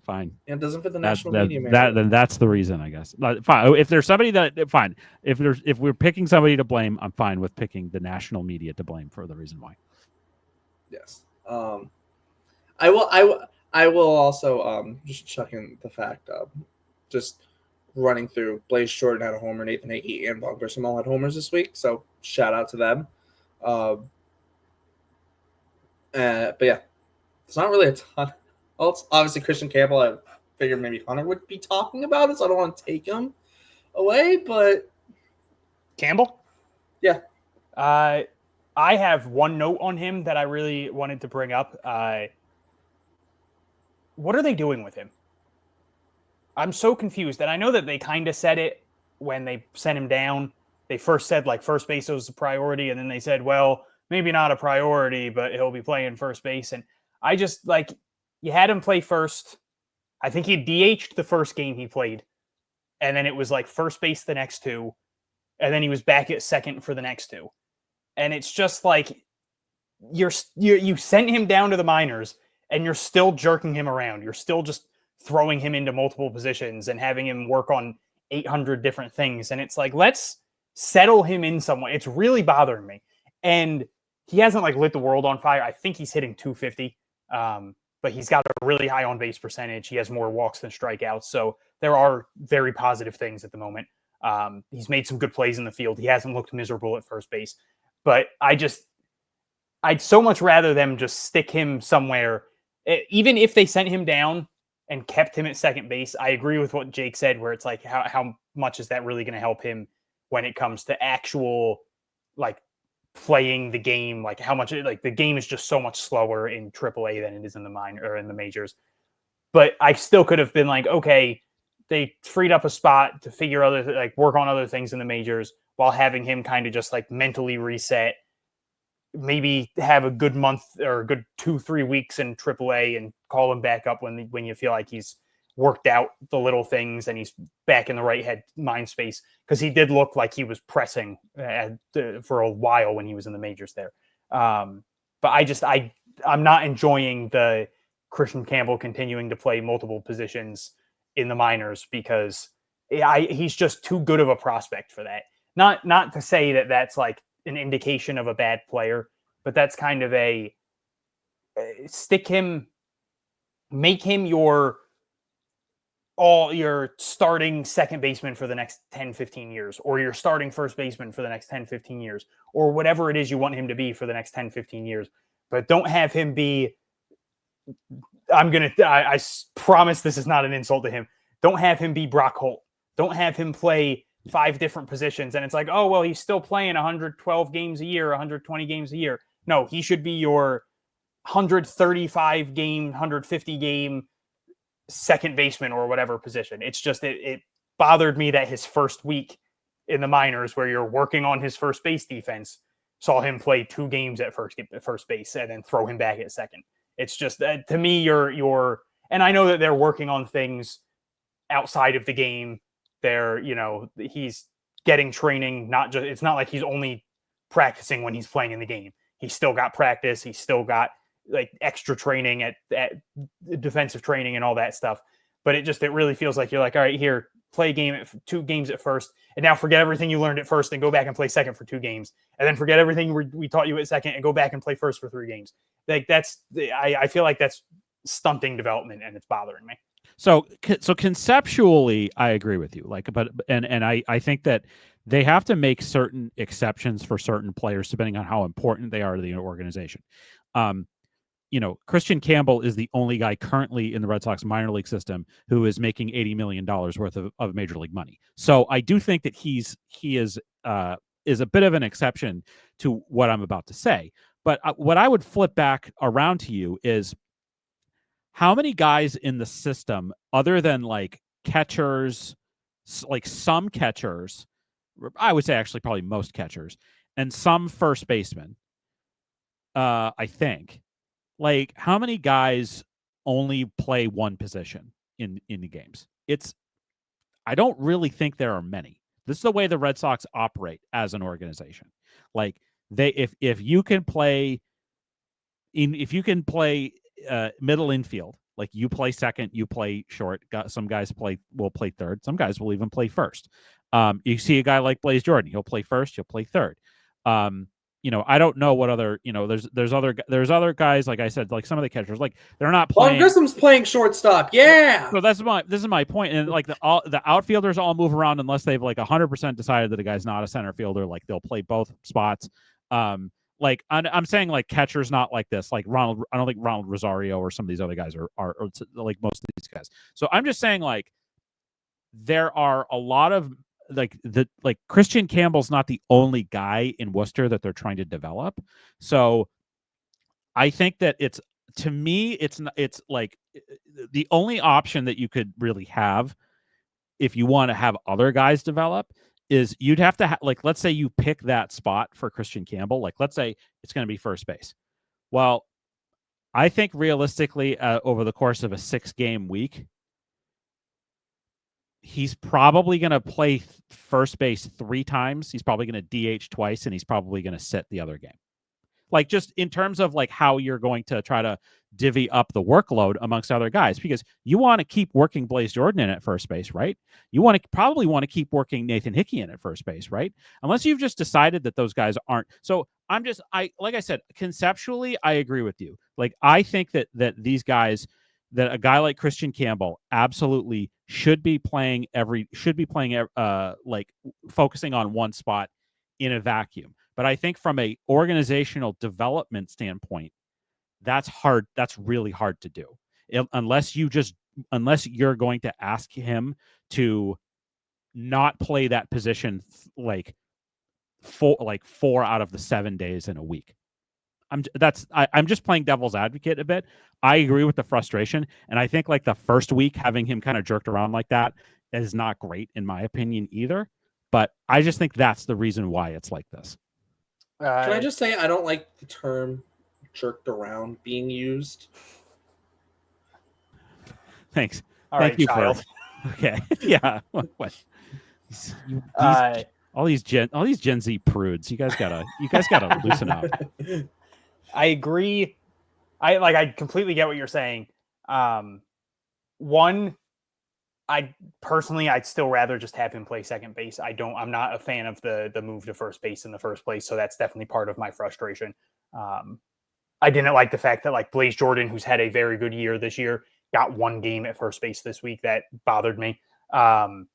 Fine. It doesn't fit the national media narrative. Then that's the reason, I guess. Fine. If there's somebody fine. If we're picking somebody to blame, I'm fine with picking the national media to blame for the reason why. Yes. I will also just chuck in the fact just running through. Blaze Jordan had a homer, Nathan Hagee and Vaughn Grissom all had homers this week, so shout out to them. But yeah, it's not really a ton. Well, it's obviously Kristian Campbell. I figured maybe Hunter would be talking about it, so I don't want to take him away. But Campbell, yeah, I have one note on him that I really wanted to bring up. What are they doing with him? I'm so confused. And I know that they kind of said it when they sent him down. They first said like first base was a priority. And then they said, well, maybe not a priority, but he'll be playing first base. And I just like, you had him play first. I think he DH'd the first game he played. And then it was like first base the next two. And then he was back at second for the next two. And it's just like, you sent him down to the minors and you're still jerking him around. You're still just throwing him into multiple positions and having him work on 800 different things. And it's like, let's settle him in some way. It's really bothering me. And he hasn't like lit the world on fire. I think he's hitting 250, but he's got a really high on base percentage. He has more walks than strikeouts. So there are very positive things at the moment. He's made some good plays in the field. He hasn't looked miserable at first base, but I'd so much rather them just stick him somewhere. Even if they sent him down and kept him at second base, I agree with what Jake said, where it's like, how much is that really going to help him when it comes to actual, like, playing the game? Like, how much, like, the game is just so much slower in AAA than it is in the minor or in the majors. But I still could have been like, okay, they freed up a spot to work on other things in the majors while having him kind of just like mentally reset, maybe have a good month or a good 2-3 weeks in AAA and call him back up when you feel like he's worked out the little things and he's back in the right mind space. Because he did look like he was pressing for a while when he was in the majors there. But I'm not enjoying the Kristian Campbell continuing to play multiple positions in the minors because he's just too good of a prospect for that. Not to say that that's like an indication of a bad player, but that's kind of make him your starting second baseman for the next 10-15 years, or your starting first baseman for the next 10-15 years, or whatever it is you want him to be for the next 10-15 years. But don't have him be, I promise this is not an insult to him. Don't have him be Brock Holt. Don't have him play 5 different positions. And it's like, oh, well, he's still playing 112 games a year, 120 games a year. No, he should be your 135 game, 150 game second baseman or whatever position. It's just, it bothered me that his first week in the minors, where you're working on his first base defense, saw him play 2 games at first base and then throw him back at second. It's just, to me, you're, and I know that they're working on things outside of the game. He's getting training, it's not like he's only practicing when he's playing in the game. He's still got practice. He's still got like extra training at defensive training and all that stuff. But it really feels like you're like, all right, here, play a game 2 games at first, and now forget everything you learned at first and go back and play second for 2 games, and then forget everything we taught you at second and go back and play first for 3 games. Like I feel like that's stunting development, and it's bothering me. So conceptually, I agree with you. Like, but I think that they have to make certain exceptions for certain players depending on how important they are to the organization. Kristian Campbell is the only guy currently in the Red Sox minor league system who is making $80 million worth of major league money. So I do think that he is a bit of an exception to what I'm about to say. But what I would flip back around to you is, how many guys in the system, other than like catchers, like some catchers, I would say actually probably most catchers, and some first basemen, I think, like, how many guys only play one position in the games? I don't really think there are many. This is the way the Red Sox operate as an organization. Like, if you can play middle infield, like you play second, you play short. Some guys will play third. Some guys will even play first. You see a guy like Blaze Jordan, he'll play first, he'll play third. I don't know what other, there's other guys, like I said, like some of the catchers, like they're not Vaughn playing. Grissom's playing shortstop. Yeah. So this is my point. And like the outfielders all move around unless they've like 100% decided that a guy's not a center fielder. Like they'll play both spots. Like I'm saying, like catchers not like this. Like Ronald, I don't think Ronald Rosario or some of these other guys are like most of these guys. So I'm just saying, like there are a lot of like Kristian Campbell's not the only guy in Worcester that they're trying to develop. So I think that to me, it's like the only option that you could really have if you want to have other guys develop is you'd have to like, let's say you pick that spot for Kristian Campbell. Like, let's say it's going to be first base. Well, I think realistically, over the course of a 6-game week, he's probably going to play first base 3 times. He's probably going to DH twice, and he's probably going to sit the other game. Like just in terms of like how you're going to try to divvy up the workload amongst other guys, because you want to keep working Blaze Jordan in at first base, right? You probably want to keep working Nathan Hickey in at first base, right? Unless you've just decided that those guys aren't. So like I said, conceptually, I agree with you. Like I think that these guys, that a guy like Kristian Campbell absolutely should be playing like focusing on one spot in a vacuum. But I think from a organizational development standpoint, that's hard. That's really hard to do unless you're going to ask him to not play that position like 4 out of the 7 days in a week. I'm just playing devil's advocate a bit. I agree with the frustration, and I think like the first week having him kind of jerked around like that is not great in my opinion either. But I just think that's the reason why it's like this. Can I just say I don't like the term jerked around being used? Thanks. All Thank right, you child. Okay. Yeah. What? All these Gen Z prudes. You guys gotta loosen up. I agree. I completely get what you're saying. One, I'd still rather just have him play second base. I'm not a fan of the move to first base in the first place. So that's definitely part of my frustration. I didn't like the fact that like Blaze Jordan, who's had a very good year this year, got 1 game at first base this week. That bothered me. And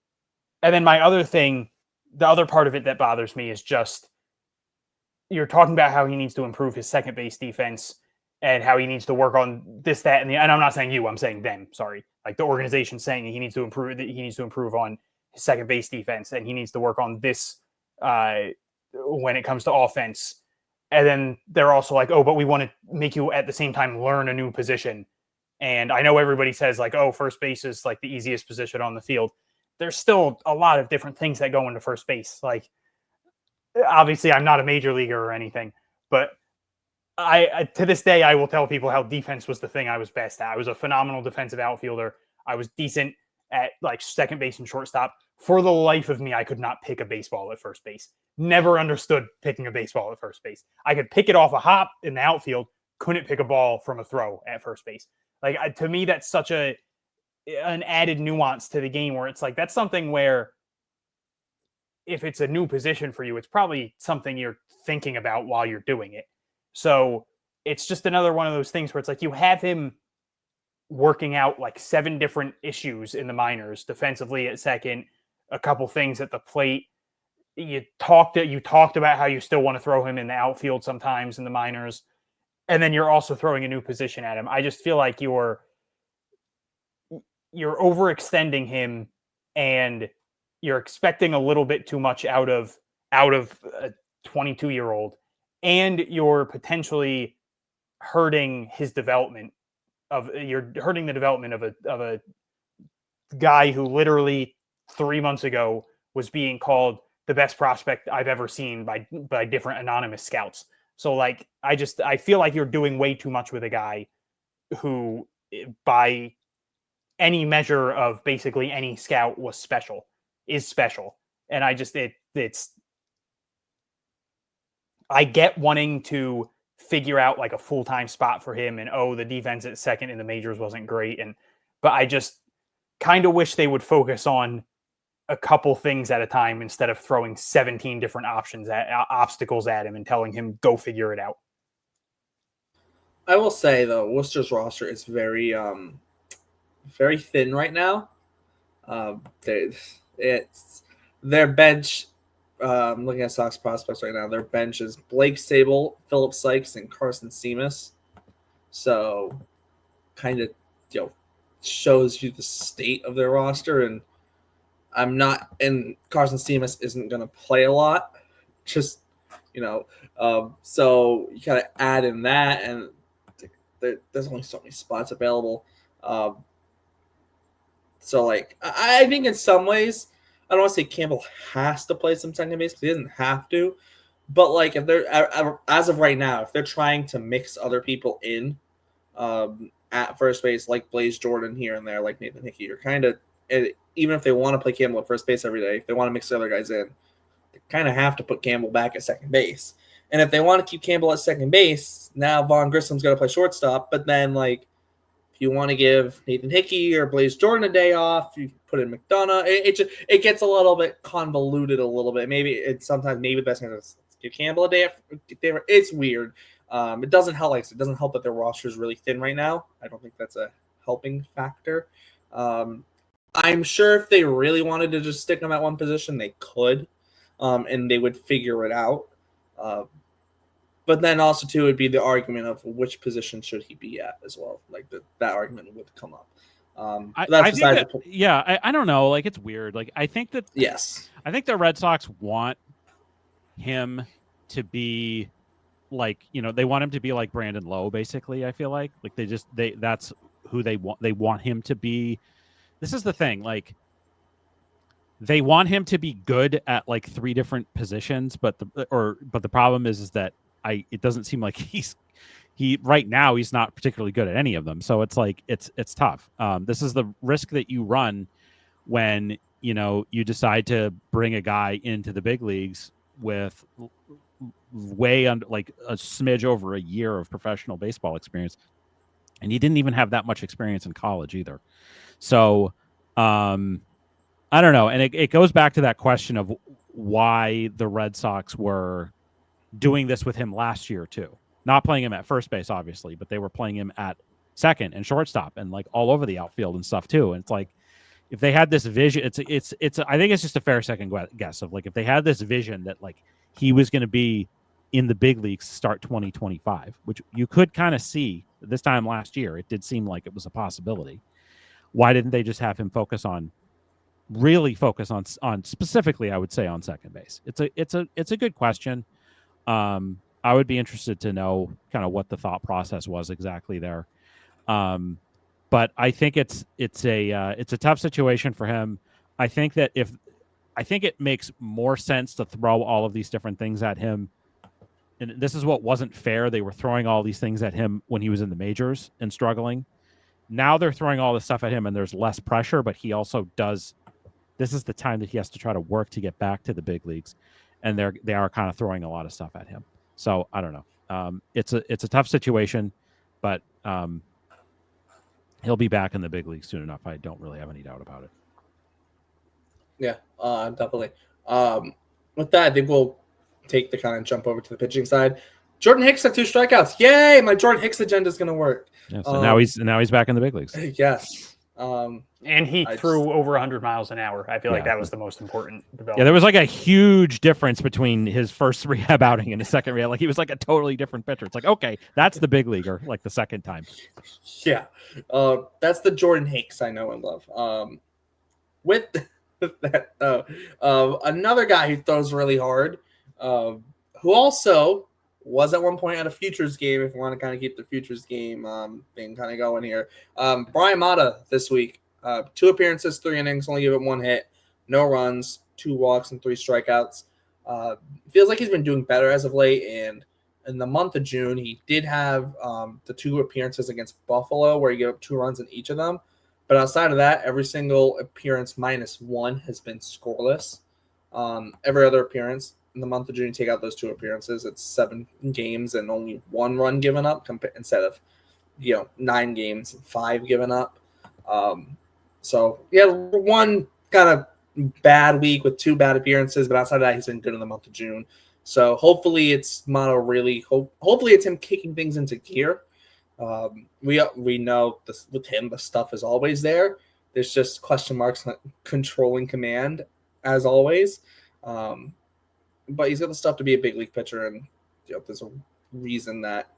then my other thing, the other part of it that bothers me is just, you're talking about how he needs to improve his second base defense and how he needs to work on this, that, and I'm not saying you, I'm saying them. Sorry. Like the organization saying he needs to improve on his second base defense, and he needs to work on this when it comes to offense. And then they're also like, oh, but we want to make you at the same time learn a new position. And I know everybody says like, oh, first base is like the easiest position on the field. There's still a lot of different things that go into first base. Like, obviously I'm not a major leaguer or anything, but I to this day, I will tell people how defense was the thing I was best at. I was a phenomenal defensive outfielder. I was decent at like second base and shortstop. For the life of me, I could not pick a baseball at first base. Never understood picking a baseball at first base. I could pick it off a hop in the outfield, couldn't pick a ball from a throw at first base. Like to me, that's such an added nuance to the game where it's like, that's something where if it's a new position for you, it's probably something you're thinking about while you're doing it. So it's just another one of those things where it's like you have him working out like 7 different issues in the minors, defensively at second, a couple things at the plate. You talked about how you still want to throw him in the outfield sometimes in the minors, and then you're also throwing a new position at him. I just feel like you're overextending him, and you're expecting a little bit too much out of a 22-year-old, and you're potentially hurting his development. You're hurting the development of a guy who literally 3 months ago was being called the best prospect I've ever seen by different anonymous scouts. So like, I feel like you're doing way too much with a guy who by any measure of basically any scout is special. And I get wanting to figure out like a full-time spot for him, and the defense at second in the majors wasn't great. But I just kind of wish they would focus on a couple things at a time instead of throwing 17 different obstacles at him and telling him go figure it out. I will say though, Worcester's roster is very very thin right now. It's their bench. Looking at Sox prospects right now, their bench is Blake Sable, Philip Sykes, and Carson Seamus. So, kind of, shows you the state of their roster. And Carson Seamus isn't going to play a lot. Just, so you kind of add in that, and there's only so many spots available. So, I think in some ways, I don't want to say Campbell has to play some second base because he doesn't have to. But, if they're, as of right now, if they're trying to mix other people in at first base, like Blaze Jordan here and there, like Nathan Hickey, you're kind of, even if they want to play Campbell at first base every day, if they want to mix the other guys in, they kind of have to put Campbell back at second base. And if they want to keep Campbell at second base, now Vaughn Grissom's got to play shortstop. But then, you want to give Nathan Hickey or Blaze Jordan a day off, you put in McDonough. It gets a little bit convoluted a little bit. Maybe the best thing is give Campbell a day. It's weird. It doesn't help. It doesn't help that their roster is really thin right now. I don't think that's a helping factor. I'm sure if they really wanted to just stick them at one position, they could, and they would figure it out. But then also, too, would be the argument of which position should he be at as well. That argument would come up. I don't know. It's weird. I think that I think the Red Sox want him to be they want him to be like Brandon Lowe, basically. I feel like that's who they want. They want him to be. This is the thing. They want him to be good at three different positions, but the problem is that it doesn't seem like he right now he's not particularly good at any of them. So it's it's tough. This is the risk that you run when you decide to bring a guy into the big leagues with way under a smidge over a year of professional baseball experience, and he didn't even have that much experience in college either. So I don't know, and it goes back to that question of why the Red Sox were doing this with him last year too. Not playing him at first base, obviously, but they were playing him at second and shortstop and all over the outfield and stuff too. And it's if they had this vision, it's I think it's just a fair second guess of if they had this vision that he was going to be in the big leagues start 2025, which you could kind of see this time last year. It did seem like it was a possibility. Why didn't they just have him focus on specifically, I would say, on second base? It's a good question. I would be interested to know kind of what the thought process was exactly there. But I think it's a tough situation for him. I think it makes more sense to throw all of these different things at him. And this is what wasn't fair. They were throwing all these things at him when he was in the majors and struggling. Now they're throwing all this stuff at him and there's less pressure, but he also does. This is the time that he has to try to work to get back to the big leagues. And they are kind of throwing a lot of stuff at him. So I don't know. It's a tough situation, but he'll be back in the big league soon enough. I don't really have any doubt about it. Yeah, definitely. With that, I think we'll take the kind of jump over to the pitching side. Jordan Hicks had 2 strikeouts. Yay! My Jordan Hicks agenda is going to work. Yeah, so now he's back in the big leagues. Yes. And he threw over 100 miles an hour. I feel like that was the most important development. Yeah, there was a huge difference between his first rehab outing and his second rehab. He was a totally different pitcher. It's okay, that's the big leaguer, the second time. Yeah. That's the Jordan Hicks I know and love. With that, another guy who throws really hard, who also was at one point at a Futures game, if you want to kind of keep the Futures game thing kind of going here. Brian Mata this week. 2 appearances, 3 innings, only gave it 1 hit, no runs, 2 walks, and 3 strikeouts. Feels like he's been doing better as of late. And in the month of June, he did have the 2 appearances against Buffalo where he gave up 2 runs in each of them. But outside of that, every single appearance -1 has been scoreless. Every other appearance in the month of June, you take out those 2 appearances, it's 7 games and only 1 run given up instead of 9 games and 5 given up. So, yeah, one kind of bad week with 2 bad appearances, but outside of that, he's been good in the month of June. So hopefully it's Motto really. Hopefully it's him kicking things into gear. We know this, with him, the stuff is always there. There's just question marks on controlling command, as always. But he's got the stuff to be a big league pitcher, and there's a reason that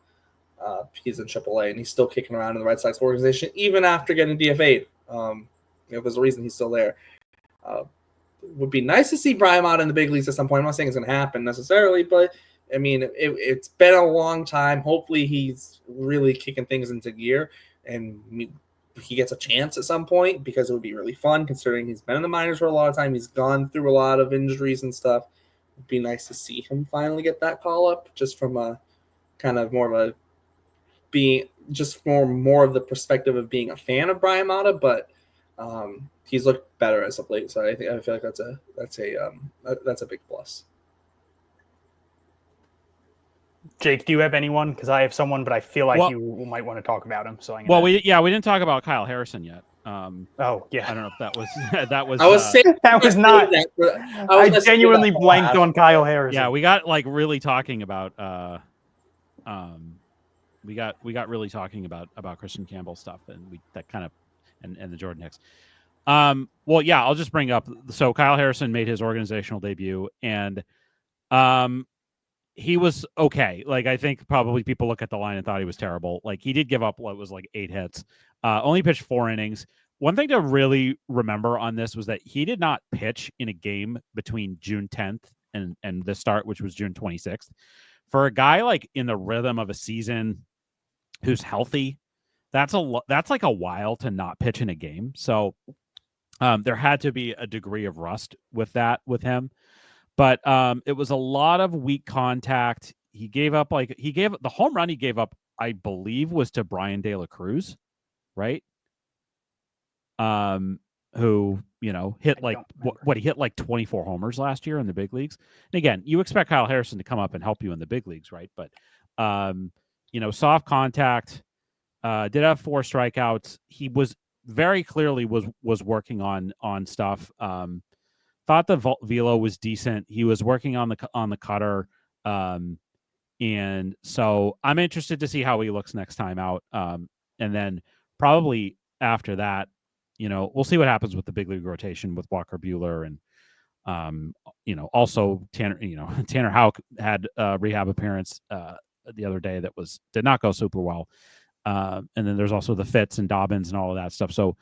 he's in AAA and he's still kicking around in the Red Sox organization even after getting DFA'd. There's a reason he's still there. Would be nice to see Brian Mott in the big leagues at some point. I'm not saying it's going to happen necessarily, but I mean, it's been a long time. Hopefully he's really kicking things into gear and he gets a chance at some point, because it would be really fun considering he's been in the minors for a lot of time. He's gone through a lot of injuries and stuff. It'd be nice to see him finally get that call up, just from a kind of more of a being just more of the perspective of being a fan of Brian Mata, but he's looked better as of late. So I feel like that's a big plus. Jake, do you have anyone? Because I have someone, but I feel like you might want to talk about him. So we didn't talk about Kyle Harrison yet. Oh yeah, I don't know if that was that was. I was saying that was not. I genuinely blanked on Kyle Harrison. Yeah, we got like really talking about we got really talking about Kristian Campbell stuff, and that kind of and the Jordan Hicks. Well, yeah, I'll just bring up. So Kyle Harrison made his organizational debut, and he was okay. Like, I think probably people look at the line and thought he was terrible. Like, he did give up what was like 8 hits, only pitched 4 innings. One thing to really remember on this was that he did not pitch in a game between June 10th and the start, which was June 26th. For a guy like in the rhythm of a season who's healthy, that's like a while to not pitch in a game. So there had to be a degree of rust with him. But it was a lot of weak contact. He gave up the home run he gave up, I believe, was to Brian De La Cruz, right? Who, hit like what he hit like 24 homers last year in the big leagues. And again, you expect Kyle Harrison to come up and help you in the big leagues, right? But soft contact, did have 4 strikeouts. He was very clearly was working on stuff. Thought the velo was decent. He was working on the cutter, and so I'm interested to see how he looks next time out. And then probably after that, we'll see what happens with the big league rotation with Walker Buehler and also Tanner. Tanner Houck had a rehab appearance the other day that did not go super well. And then there's also the Fitz and Dobbins and all of that stuff. So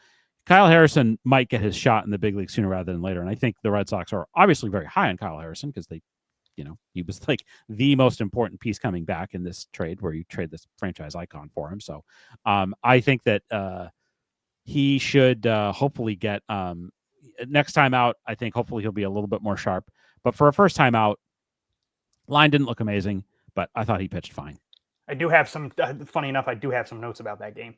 Kyle Harrison might get his shot in the big league sooner rather than later. And I think the Red Sox are obviously very high on Kyle Harrison because he was like the most important piece coming back in this trade where you trade this franchise icon for him. So I think that he should hopefully get next time out. I think hopefully he'll be a little bit more sharp. But for a first time out, line didn't look amazing, but I thought he pitched fine. I do have some, funny enough, I do have some notes about that game.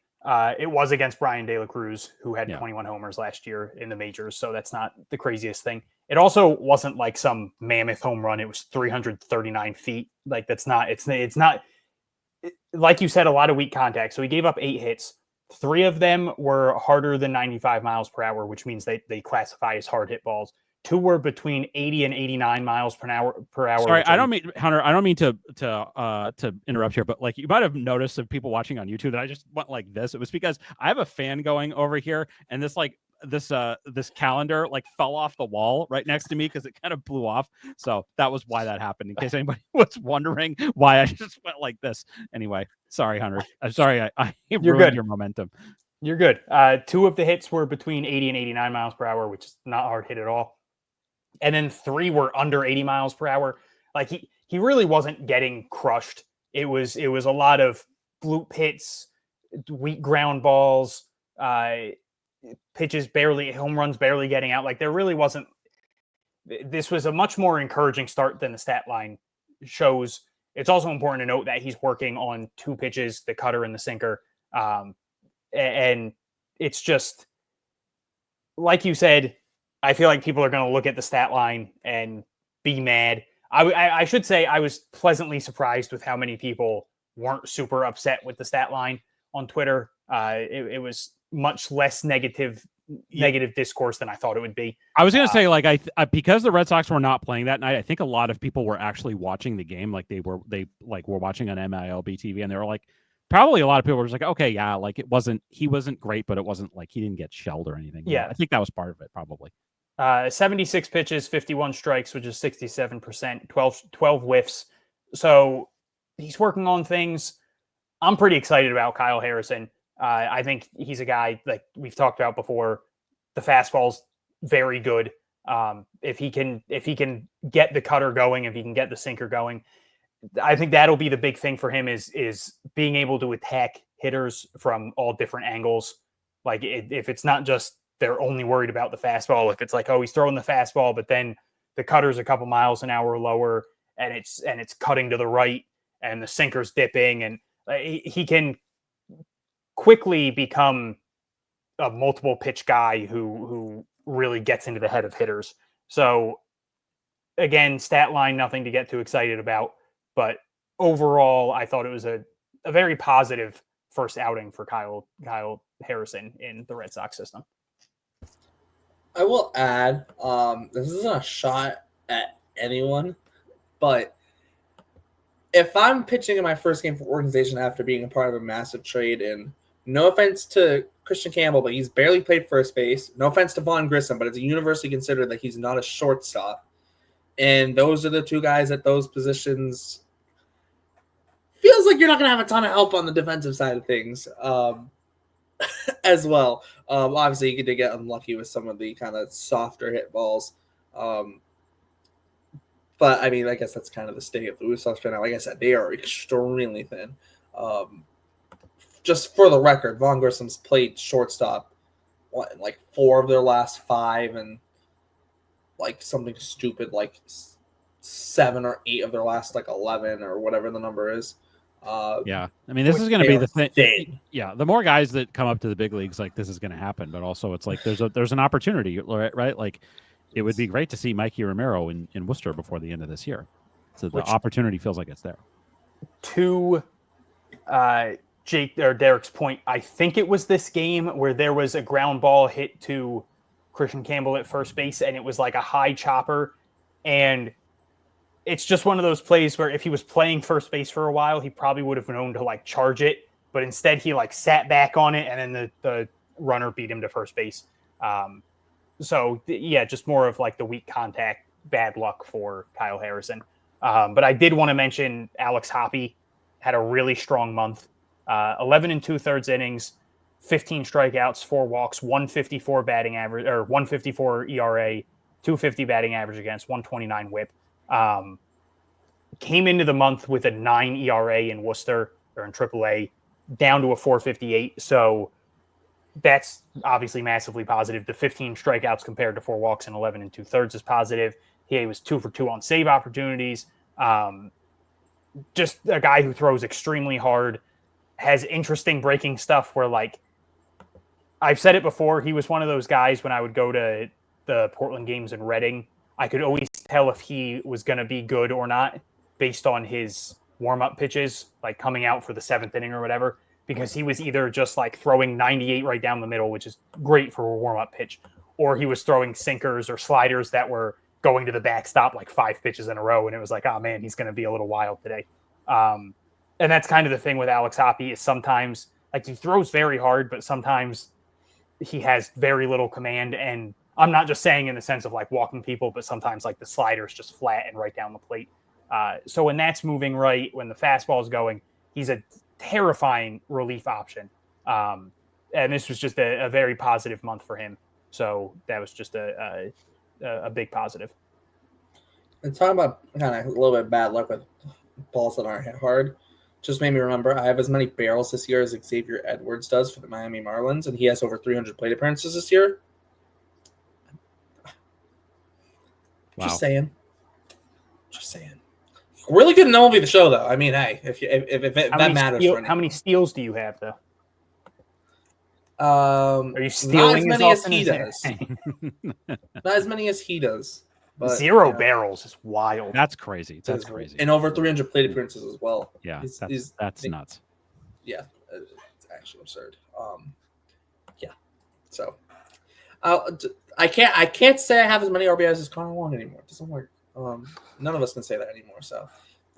It was against Brian De La Cruz, who had 21 homers last year in the majors, so that's not the craziest thing. It also wasn't like some mammoth home run. It was 339 feet. Like, it's not, like you said, a lot of weak contact. So he gave up 8 hits. 3 of them were harder than 95 miles per hour, which means they classify as hard hit balls. 2 were between 80 and 89 miles per hour. Sorry, I don't mean, Hunter, I don't mean to interrupt here, but like you might have noticed of people watching on YouTube that I just went like this. It was because I have a fan going over here, and this calendar like fell off the wall right next to me because it kind of blew off. So that was why that happened. In case anybody was wondering why I just went like this. Anyway, sorry, Hunter. I'm sorry I ruined your momentum. You're good. 2 of the hits were between 80 and 89 miles per hour, which is not hard hit at all. And then 3 were under 80 miles per hour. Like he really wasn't getting crushed. It was a lot of bloop hits, weak ground balls, pitches home runs barely getting out. Like, there really wasn't. This was a much more encouraging start than the stat line shows. It's also important to note that he's working on 2 pitches, the cutter and the sinker. And it's just, like you said, I feel like people are going to look at the stat line and be mad. I should say I was pleasantly surprised with how many people weren't super upset with the stat line on Twitter. It was much less negative negative discourse than I thought it would be. I was going to say, like, because the Red Sox were not playing that night, I think a lot of people were actually watching the game. Like, they were watching on MiLB TV, and they were like, probably a lot of people were just like, okay, yeah, like he wasn't great, but it wasn't like he didn't get shelled or anything. Yeah. I think that was part of it, probably. 76 pitches, 51 strikes, which is 67%, 12 whiffs. So he's working on things. I'm pretty excited about Kyle Harrison. I think he's a guy like we've talked about before. The fastball's very good. If he can get the cutter going, if he can get the sinker going, I think that'll be the big thing for him is being able to attack hitters from all different angles. Like if it's not just they're only worried about the fastball, if it's like, oh, he's throwing the fastball, but then the cutter's a couple miles an hour lower and it's cutting to the right and the sinker's dipping, and he can quickly become a multiple pitch guy who really gets into the head of hitters. So again, stat line, nothing to get too excited about, but overall, I thought it was a very positive first outing for Kyle Harrison in the Red Sox system. I will add, this isn't a shot at anyone, but if I'm pitching in my first game for organization after being a part of a massive trade, and no offense to Kristian Campbell, but he's barely played first base. No offense to Vaughn Grissom, but it's universally considered that he's not a shortstop. And those are the two guys at those positions. Feels like you're not going to have a ton of help on the defensive side of things as well. Obviously, you did get unlucky with some of the kind of softer hit balls. But, I mean, I guess that's kind of the state of the Blue Sox right now. Like I said, they are extremely thin. Just for the record, Vaughn Grissom's played shortstop like 4 of their last 5, and like something stupid like 7 or 8 of their last like 11 or whatever the number is. Yeah, I mean, this is going to be the thing. Yeah, the more guys that come up to the big leagues, like this is going to happen. But also, it's like there's an opportunity, right? Like it would be great to see Mikey Romero in Worcester before the end of this year. So the opportunity feels like it's there. To Jake or Derek's point, I think it was this game where there was a ground ball hit to Kristian Campbell at first base, and it was like a high chopper. And it's just one of those plays where if he was playing first base for a while, he probably would have known to like charge it. But instead, he like sat back on it, and then the runner beat him to first base. So yeah, just more of like the weak contact, bad luck for Kyle Harrison. But I did want to mention Alex Hoppe had a really strong month. 11 2/3 innings, 15 strikeouts, 4 walks, 154 batting average, or 154 ERA, 250 batting average against, 129 whip. Came into the month with a 9 ERA in Worcester or in AAA, down to a 4.58. So that's obviously massively positive. The 15 strikeouts compared to 4 walks and 11 2/3 is positive. He was 2 for 2 on save opportunities. Just a guy who throws extremely hard, has interesting breaking stuff where, like, I've said it before, he was one of those guys when I would go to the Portland games in Reading, I could always tell if he was going to be good or not based on his warm-up pitches, like coming out for the 7th inning or whatever, because he was either just like throwing 98 right down the middle, which is great for a warm-up pitch, or he was throwing sinkers or sliders that were going to the backstop like 5 pitches in a row, and it was like, oh man, he's going to be a little wild today. And that's kind of the thing with Alex Hoppe is sometimes like he throws very hard, but sometimes he has very little command. And I'm not just saying in the sense of like walking people, but sometimes like the slider's just flat and right down the plate. So when that's moving right, when the fastball is going, he's a terrifying relief option. And this was just a very positive month for him. So that was just a big positive. And talking about kind of a little bit of bad luck with balls that aren't hit hard, just made me remember I have as many barrels this year as Xavier Edwards does for the Miami Marlins, and he has over 300 plate appearances this year. Wow. Just saying. Really good MLB The Show, though. I mean, hey, if that matters. How many steals do you have, though? Are you stealing not as many as he does? Not as many as he does. But, 0 barrels is wild. That's crazy. That's crazy. And over 300 plate appearances as well. Yeah, that's nuts. Yeah, it's actually absurd. Yeah. So, I can't say I have as many RBIs as Connor Wong anymore. It doesn't work. None of us can say that anymore. So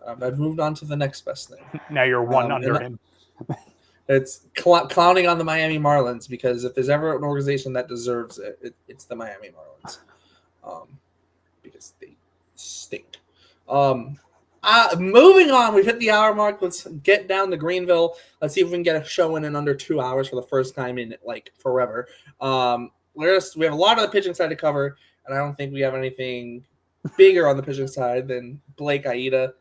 I've moved on to the next best thing. Now you're one under him. It's clowning on the Miami Marlins, because if there's ever an organization that deserves it, it's the Miami Marlins, because they stink. Moving on, we've hit the hour mark. Let's get down to Greenville. Let's see if we can get a show in under 2 hours for the first time in like forever. We have a lot of the pitching side to cover, and I don't think we have anything bigger on the pitching side than Blake Aita.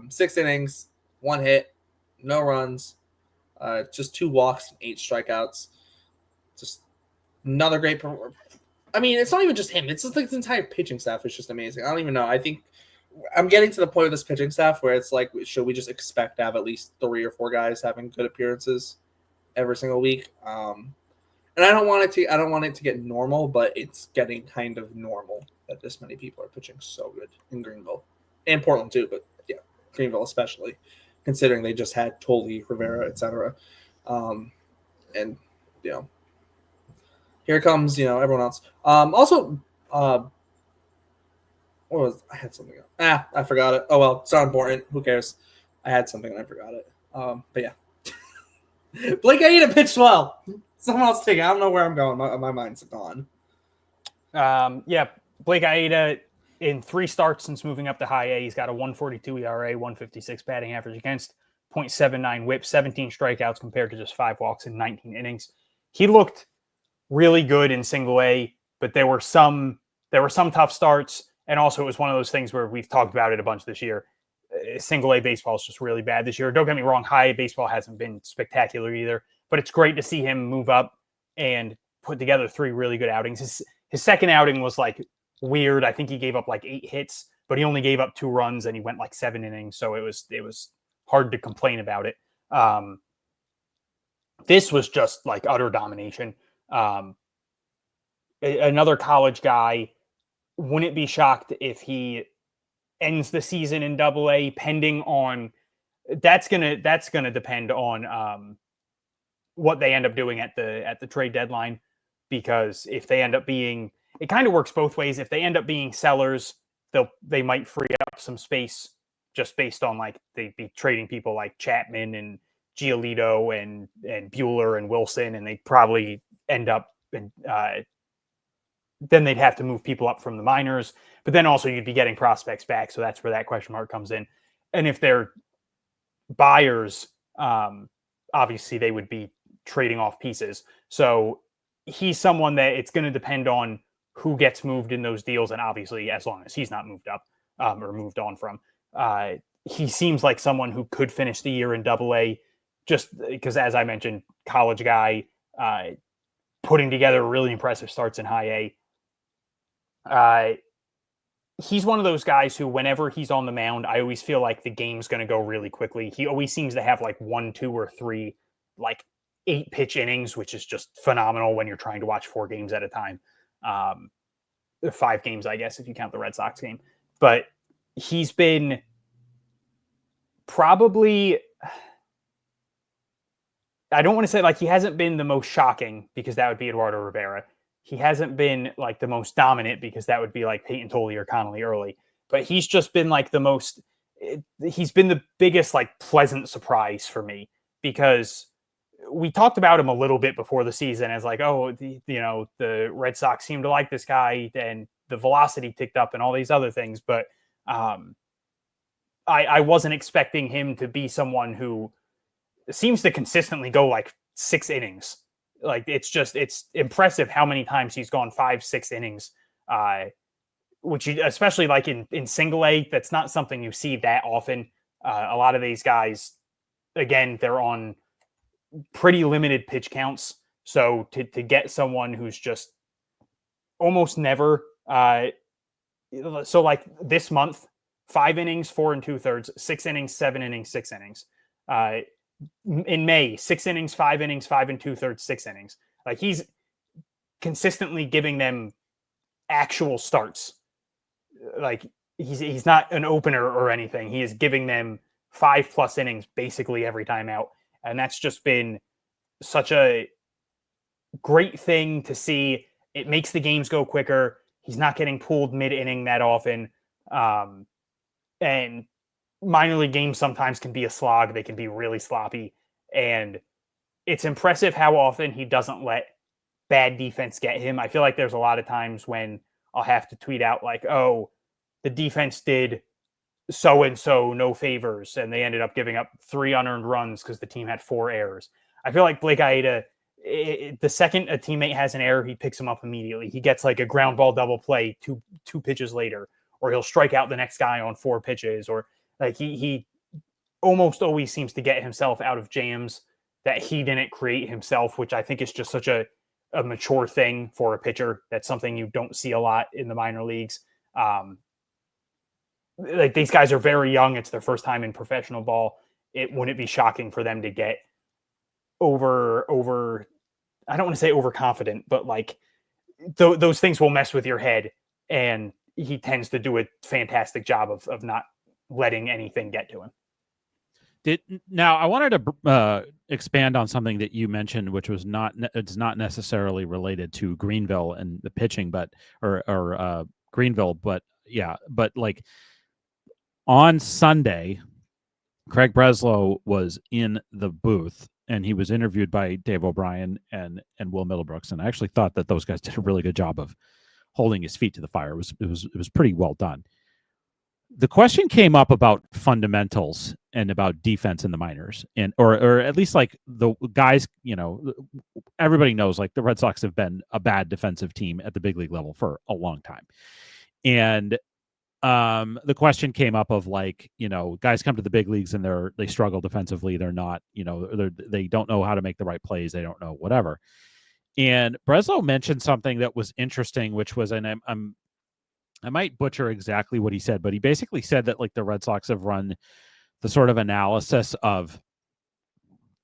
6 innings, 1 hit, no runs. Just 2 walks and 8 strikeouts. Just another great. I mean, it's not even just him. It's just like the entire pitching staff is just amazing. I don't even know. I think I'm getting to the point of this pitching staff where it's like, should we just expect to have at least 3 or 4 guys having good appearances every single week? And I don't want it to get normal, but it's getting kind of normal that this many people are pitching so good in Greenville and Portland too. But yeah, Greenville especially, considering they just had Tolle, Rivera, etc. And here comes everyone else. Also, what was I had something else. I forgot it. Oh well, it's not important. Who cares? I had something and I forgot it. But yeah, Blake Aita pitched well. Someone else take it. I don't know where I'm going. My mind's gone. Yeah, Blake Aita in 3 starts since moving up to high A, he's got a 1.42 ERA, 1.56 batting average against, 0.79 WHIP, 17 strikeouts compared to just 5 walks in 19 innings. He looked really good in single A, but there were some tough starts, and also it was one of those things where we've talked about it a bunch this year. Single A baseball is just really bad this year. Don't get me wrong, high A baseball hasn't been spectacular either, but it's great to see him move up and put together 3 really good outings. His second outing was like weird. I think he gave up like 8 hits, but he only gave up 2 runs and he went like 7 innings. So it was hard to complain about it. This was just like utter domination. Another college guy, wouldn't be shocked if he ends the season in AA, pending on that's gonna depend on what they end up doing at the trade deadline, because if they end up being, it kind of works both ways. If they end up being sellers, they might free up some space just based on like they'd be trading people like Chapman and Giolito and Bueller and Wilson, and they probably end up and then they'd have to move people up from the minors, but then also you'd be getting prospects back. So that's where that question mark comes in. And if they're buyers, obviously they would be trading off pieces. So he's someone that it's going to depend on who gets moved in those deals. And obviously, as long as he's not moved up or moved on from, he seems like someone who could finish the year in AA, just because, as I mentioned, college guy, putting together really impressive starts in high A. He's one of those guys who, whenever he's on the mound, I always feel like the game's going to go really quickly. He always seems to have like 1, 2, or 3, like 8 pitch innings, which is just phenomenal when you're trying to watch 4 games at a time. 5 games, I guess, if you count the Red Sox game. But he's been probably, I don't want to say like he hasn't been the most shocking, because that would be Eduardo Rivera. He hasn't been like the most dominant, because that would be like Payton, Tolle, or Connelly Early. But he's just been like he's been the biggest like pleasant surprise for me, because we talked about him a little bit before the season as like, oh, the Red Sox seem to like this guy and the velocity ticked up and all these other things. But I wasn't expecting him to be someone who seems to consistently go like 6 innings. Like it's impressive how many times he's gone 5, 6 innings, which especially like in single A, that's not something you see that often. A lot of these guys, again, they're on pretty limited pitch counts. So to get someone who's just almost never, so like this month, 5 innings, 4 2/3, 6 innings, 7 innings, 6 innings. In May, 6 innings, 5 innings, 5 2/3, 6 innings. Like he's consistently giving them actual starts. Like he's not an opener or anything. He is giving them 5+ innings basically every time out. And that's just been such a great thing to see. It makes the games go quicker. He's not getting pulled mid-inning that often. And minor league games sometimes can be a slog. They can be really sloppy. And it's impressive how often he doesn't let bad defense get him. I feel like there's a lot of times when I'll have to tweet out like, oh, the defense did so-and-so no favors, and they ended up giving up 3 unearned runs because the team had 4 errors. I feel like Blake Aita, the second a teammate has an error, he picks him up immediately. He gets like a ground ball double play two pitches later, or he'll strike out the next guy on 4 pitches, or like he almost always seems to get himself out of jams that he didn't create himself, which I think is just such a mature thing for a pitcher. That's something you don't see a lot in the minor leagues. Like these guys are very young. It's their first time in professional ball. It wouldn't be shocking for them to get over, I don't want to say overconfident, but like those things will mess with your head. And he tends to do a fantastic job of not letting anything get to him. Now I wanted to expand on something that you mentioned, which was it's not necessarily related to Greenville and the pitching, but Greenville, but like on Sunday, Craig Breslow was in the booth and he was interviewed by Dave O'Brien and Will Middlebrooks, and I actually thought that those guys did a really good job of holding his feet to the fire. It was pretty well done. The question came up about fundamentals and about defense in the minors, and or at least like the guys, everybody knows like the Red Sox have been a bad defensive team at the big league level for a long time. And the question came up of like, guys come to the big leagues and they struggle defensively. They're not, they don't know how to make the right plays. They don't know whatever. And Breslow mentioned something that was interesting, which was, and I might butcher exactly what he said, but he basically said that like the Red Sox have run the sort of analysis of,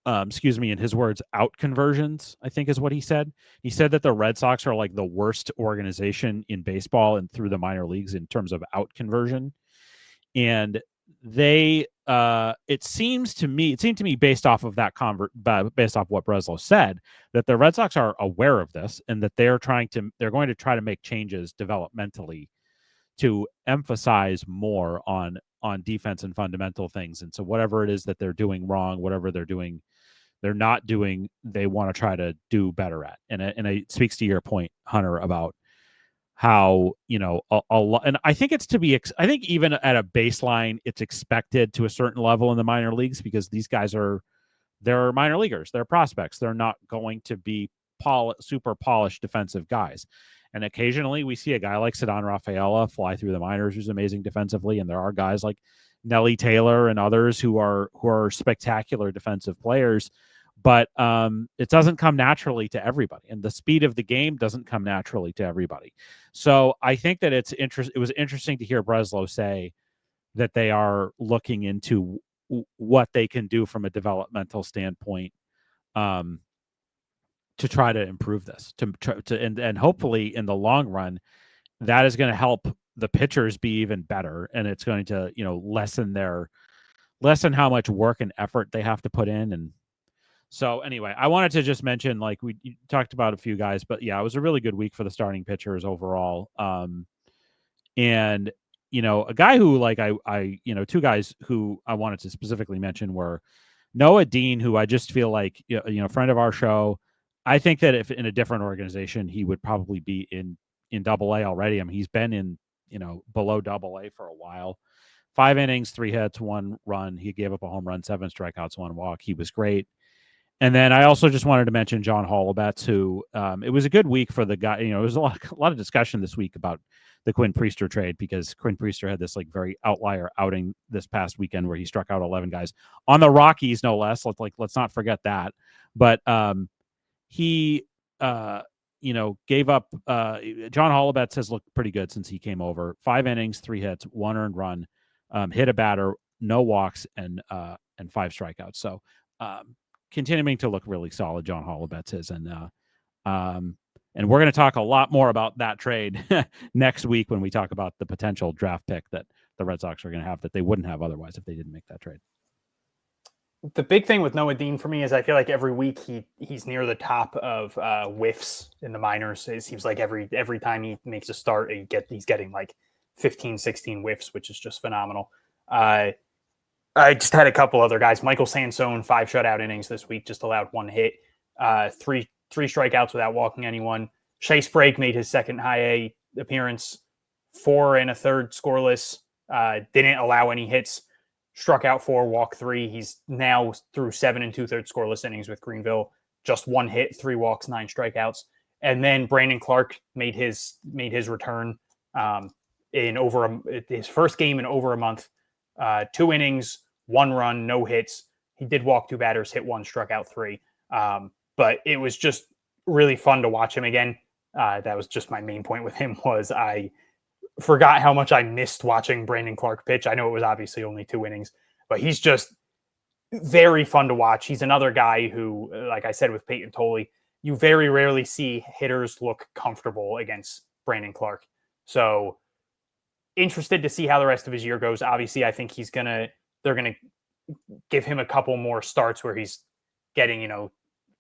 in his words, out conversions, I think is what he said. He said that the Red Sox are like the worst organization in baseball and through the minor leagues in terms of out conversion. And they, it seemed to me based off of that based off what Breslow said, that the Red Sox are aware of this and that they're going to try to make changes developmentally to emphasize more on defense and fundamental things. And so whatever it is that they're doing wrong, whatever they're not doing, they want to try to do better at. And it speaks to your point, Hunter, about how, a lot, and I think it's I think even at a baseline, it's expected to a certain level in the minor leagues, because these guys they're minor leaguers, they're prospects. They're not going to be super polished defensive guys. And occasionally we see a guy like Ceddanne Rafaela fly through the minors who's amazing defensively. And there are guys like Nelly Taylor and others who are spectacular defensive players, but it doesn't come naturally to everybody. And the speed of the game doesn't come naturally to everybody. So I think that it was interesting to hear Breslow say that they are looking into what they can do from a developmental standpoint, to try to improve this, and hopefully in the long run, that is going to help the pitchers be even better, and it's going to lessen how much work and effort they have to put in. And so anyway, I wanted to just mention, like we talked about a few guys, but yeah, it was a really good week for the starting pitchers overall. And a guy who like I two guys who I wanted to specifically mention were Noah Dean, who I just feel like friend of our show. I think that if in a different organization, he would probably be in Double-A already. I mean, he's been in below Double-A for a while. 5 innings, 3 hits, 1 run. He gave up a home run, 7 strikeouts, 1 walk. He was great. And then I also just wanted to mention John Holobetz, who it was a good week for the guy. There was a lot of discussion this week about the Quinn Priester trade, because Quinn Priester had this like very outlier outing this past weekend where he struck out 11 guys on the Rockies, no less. Let's not forget that. But he gave up. John Holobetz has looked pretty good since he came over. 5 innings, 3 hits, 1 earned run, hit a batter, no walks, and 5 strikeouts. So continuing to look really solid, John Holobetz is. And we're going to talk a lot more about that trade next week when we talk about the potential draft pick that the Red Sox are going to have that they wouldn't have otherwise if they didn't make that trade. The big thing with Noah Dean for me is I feel like every week he's near the top of whiffs in the minors. It seems like every time he makes a start, he's getting like 15, 16 whiffs, which is just phenomenal. I just had a couple other guys. Michael Sansone, 5 shutout innings this week, just allowed 1 hit, three strikeouts without walking anyone. Shea Sprague made his second high A appearance, 4 1/3 scoreless, didn't allow any hits. Struck out 4, walked 3. He's now through 7 2/3 scoreless innings with Greenville. Just 1 hit, 3 walks, 9 strikeouts. And then Brandon Clark made his return in his first game in over a month. 2 innings, 1 run, no hits. He did walk 2 batters, hit 1, struck out 3. But it was just really fun to watch him again. That was just my main point with him was I forgot how much I missed watching Brandon Clark pitch. I know it was obviously only 2 innings, but he's just very fun to watch. He's another guy who, like I said with Payton Tolle, you very rarely see hitters look comfortable against Brandon Clark. So interested to see how the rest of his year goes. Obviously, I think they're gonna give him a couple more starts where he's getting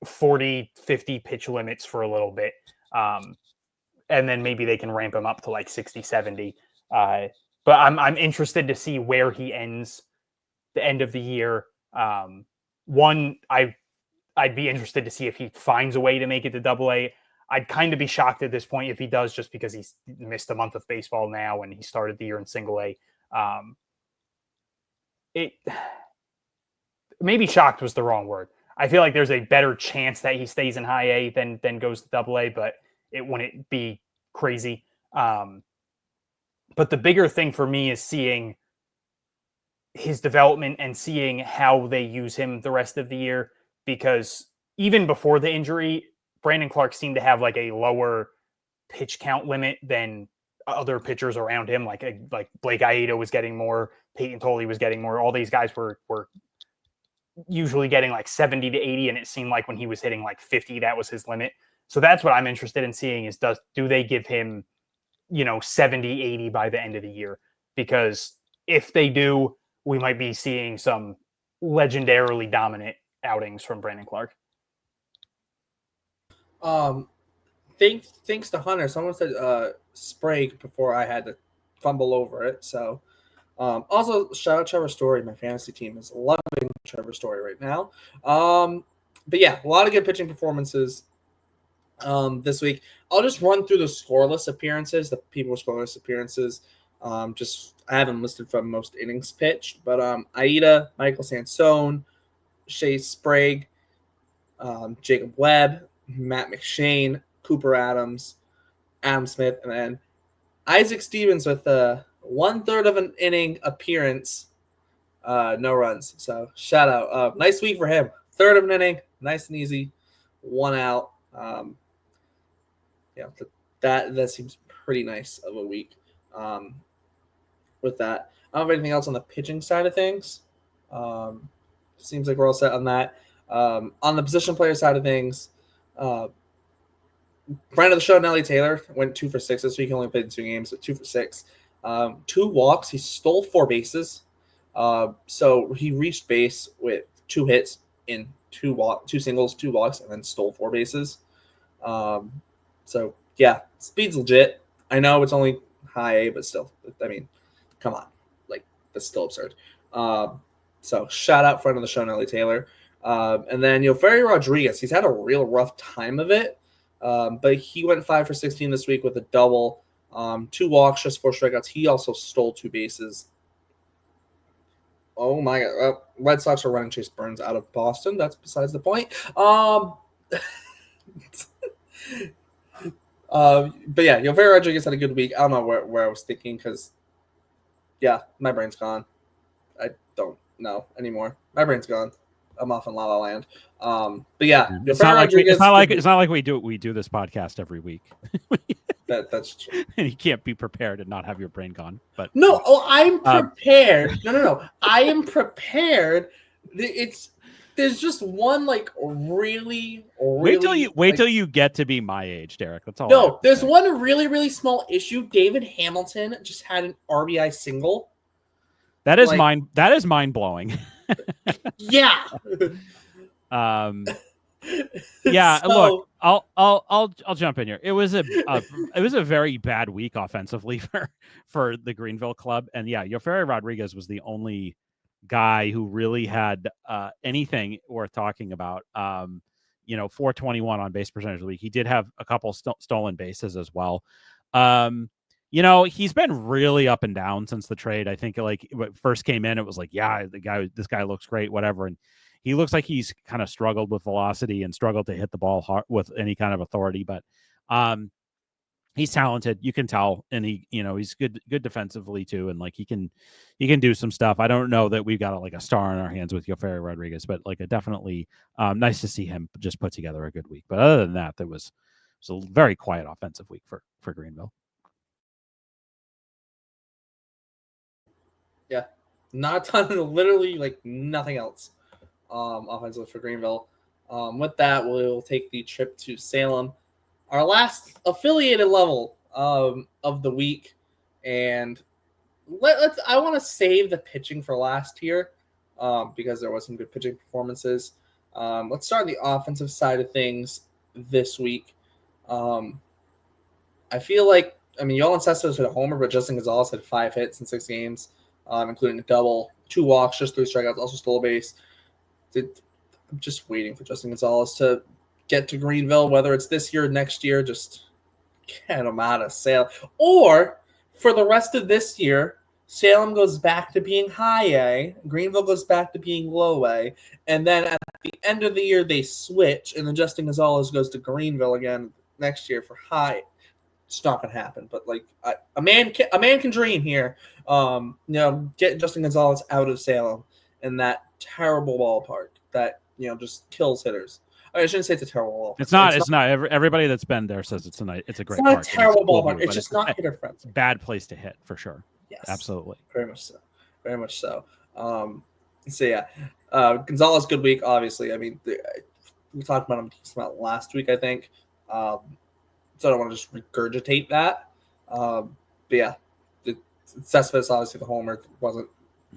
40, 50 pitch limits for a little bit. And then maybe they can ramp him up to like 60, 70. But I'm interested to see where he ends the end of the year. I'd be interested to see if he finds a way to make it to AA. I'd kind of be shocked at this point if he does, just because he's missed a month of baseball now and he started the year in single A. Maybe shocked was the wrong word. I feel like there's a better chance that he stays in high A than goes to AA, but it wouldn't be crazy. But the bigger thing for me is seeing his development and seeing how they use him the rest of the year, because even before the injury, Brandon Clark seemed to have like a lower pitch count limit than other pitchers around him. Like Blake Aita was getting more, Payton Tolle was getting more. All these guys were usually getting like 70 to 80, and it seemed like when he was hitting like 50, that was his limit. So that's what I'm interested in seeing is do they give him 70, 80 by the end of the year? Because if they do, we might be seeing some legendarily dominant outings from Brandon Clark. Thanks to Hunter. Someone said Sprague before I had to fumble over it. So also shout out Trevor Story. My fantasy team is loving Trevor Story right now. But yeah, a lot of good pitching performances this week. I'll just run through the scoreless appearances, the people with scoreless appearances. I have them listed from most innings pitched, but Aita, Michael Sansone, Shea Sprague, Jacob Webb, Matt McShane, Cooper Adams, Adam Smith, and then Isaac Stevens with a 1/3 of an inning appearance, no runs. So shout out. Nice week for him. 1/3 of an inning, nice and easy, 1 out. That seems pretty nice of a week. With that, I don't have anything else on the pitching side of things. Seems like we're all set on that. On the position player side of things, friend of the show, Nelly Taylor, went 2 for 6 this week. He only played 2 games, but 2 for 6. 2 walks. He stole 4 bases. So he reached base with 2 hits in 2 singles, 2 walks, and then stole 4 bases. So yeah, speed's legit. I know it's only high A, but still, I mean, come on, like that's still absurd. So shout out friend of the show, Nelly Taylor. And then Ferry Rodriguez, he's had a real rough time of it. But he went 5 for 16 this week with a double, 2 walks, just 4 strikeouts. He also stole 2 bases. Oh my God. Red Sox are running Chase Burns out of Boston. That's besides the point. But yeah, Ferry Rodriguez had a good week. I don't know where I was thinking because, yeah, my brain's gone. I don't know anymore. My brain's gone. I'm off in La La Land. But yeah, it's not like we do this podcast every week. That's true. And you can't be prepared and not have your brain gone. But no, I'm prepared. No. I am prepared. There's just one like really wait till you get to be my age, Derek. That's all. No, there's one really small issue. David Hamilton just had an RBI single. That is mind blowing. Yeah. Yeah, So- look, I'll jump in here. It was a very bad week offensively for the Greenville club, and yeah, Yoferi Rodriguez was the only guy who really had anything worth talking about. 421 on base percentage of the week. He did have a couple stolen bases as well. He's been really up and down since the trade. I think like when it first came in, it was like, yeah, this guy looks great, whatever, and he looks like he's kind of struggled with velocity and struggled to hit the ball hard with any kind of authority. But he's talented, you can tell, and he's good defensively too, and like he can do some stuff. I don't know that we've got like a star in our hands with Yoferi Rodriguez, but like definitely nice to see him just put together a good week. But other than that, it was a very quiet offensive week for Greenville. Yeah, not a ton, literally like nothing else offensively for Greenville. With that, we'll take the trip to Salem, our last affiliated level of the week, and I want to save the pitching for last here because there was some good pitching performances. Let's start on the offensive side of things this week. I feel like, Yolan Cespedes hit a homer, but Justin Gonzalez had 5 hits in 6 games, including a double, 2 walks, just 3 strikeouts, also stole a base. I'm just waiting for Justin Gonzalez to get to Greenville, whether it's this year or next year, just get him out of Salem. Or for the rest of this year, Salem goes back to being high A, Greenville goes back to being low A, and then at the end of the year they switch, and then Justin Gonzalez goes to Greenville again next year for high. It's not gonna happen, but like a man can dream here. Get Justin Gonzalez out of Salem and that terrible ballpark that just kills hitters. I shouldn't say it's a terrible ballpark. It's not. Everybody that's been there says it's a great it's park. not a terrible cool ballpark. view, It's just not hitter friendly. Bad place to hit for sure. Yes, absolutely. Very much so. Very much so. Gonzalez, good week. Obviously, we talked about him last week, I think. So I don't want to just regurgitate that. But yeah, Cespedes, obviously the homer wasn't.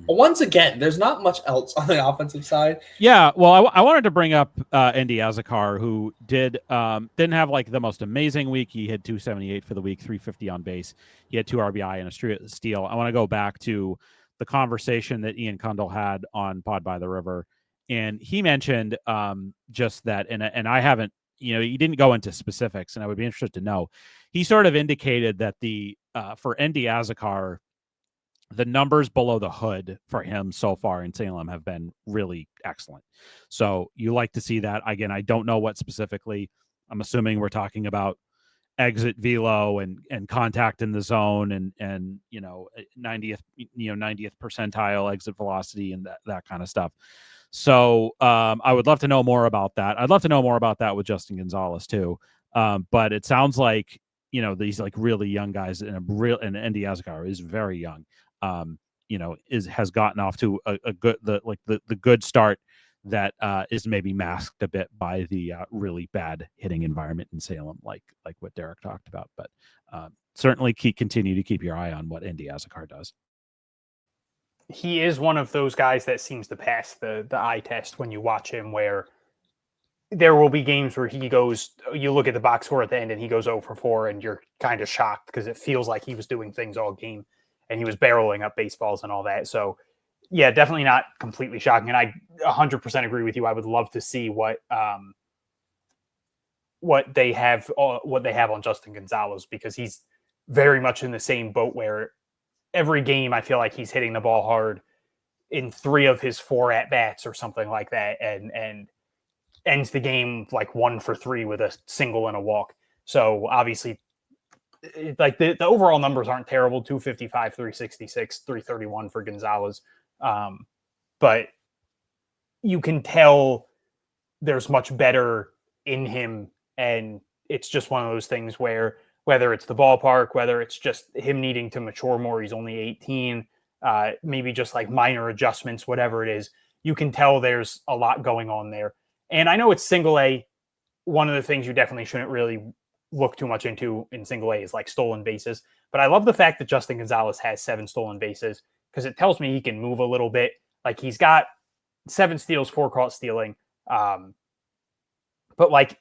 Once again, there's not much else on the offensive side. Yeah, well, I wanted to bring up Andy Azakar, who didn't have like the most amazing week. He had 278 for the week, 350 on base. He had 2 RBI and a steal. I want to go back to the conversation that Ian Kundle had on Pod by the River, and he mentioned just that, and I haven't, he didn't go into specifics, and I would be interested to know. He sort of indicated that for Andy Azakar, the numbers below the hood for him so far in Salem have been really excellent. So you like to see that. Again, I don't know what specifically. I'm assuming we're talking about exit velo and contact in the zone and 90th 90th percentile exit velocity and that kind of stuff. So I would love to know more about that. I'd love to know more about that with Justin Gonzalez too. But it sounds like these like really young guys and Andy Azakar is very young. Has gotten off to a good the good start that is maybe masked a bit by the really bad hitting environment in Salem, like what Derek talked about. But certainly continue to keep your eye on what Andy Azakar does. He is one of those guys that seems to pass the eye test when you watch him, where there will be games where you look at the box score at the end and he goes 0 for 4 and you're kind of shocked because it feels like he was doing things all game. And he was barreling up baseballs and all that. So, yeah, definitely not completely shocking. And I 100% agree with you. I would love to see what they have on Justin Gonzalez, because he's very much in the same boat where every game I feel like he's hitting the ball hard in 3 of his 4 at-bats or something like that, and ends the game like 1 for 3 with a single and a walk. So, obviously, like the overall numbers aren't terrible, 255, 366, 331 for Gonzalez. But you can tell there's much better in him. And it's just one of those things where, whether it's the ballpark, whether it's just him needing to mature more, he's only 18, maybe just like minor adjustments, whatever it is, you can tell there's a lot going on there. And I know it's single A. One of the things you definitely shouldn't really look too much into in single A is like stolen bases. But I love the fact that Justin Gonzalez has 7 stolen bases, because it tells me he can move a little bit. Like he's got 7 steals, 4 caught stealing. But like,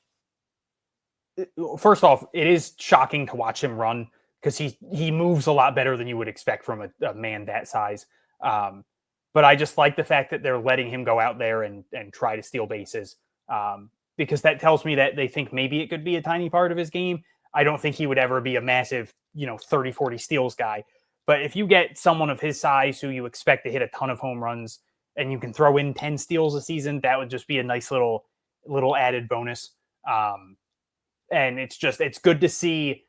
first off, it is shocking to watch him run because he moves a lot better than you would expect from a man that size. But I just like the fact that they're letting him go out there and try to steal bases, because that tells me that they think maybe it could be a tiny part of his game. I don't think he would ever be a massive, 30, 40 steals guy. But if you get someone of his size who you expect to hit a ton of home runs and you can throw in 10 steals a season, that would just be a nice little added bonus. And it's good to see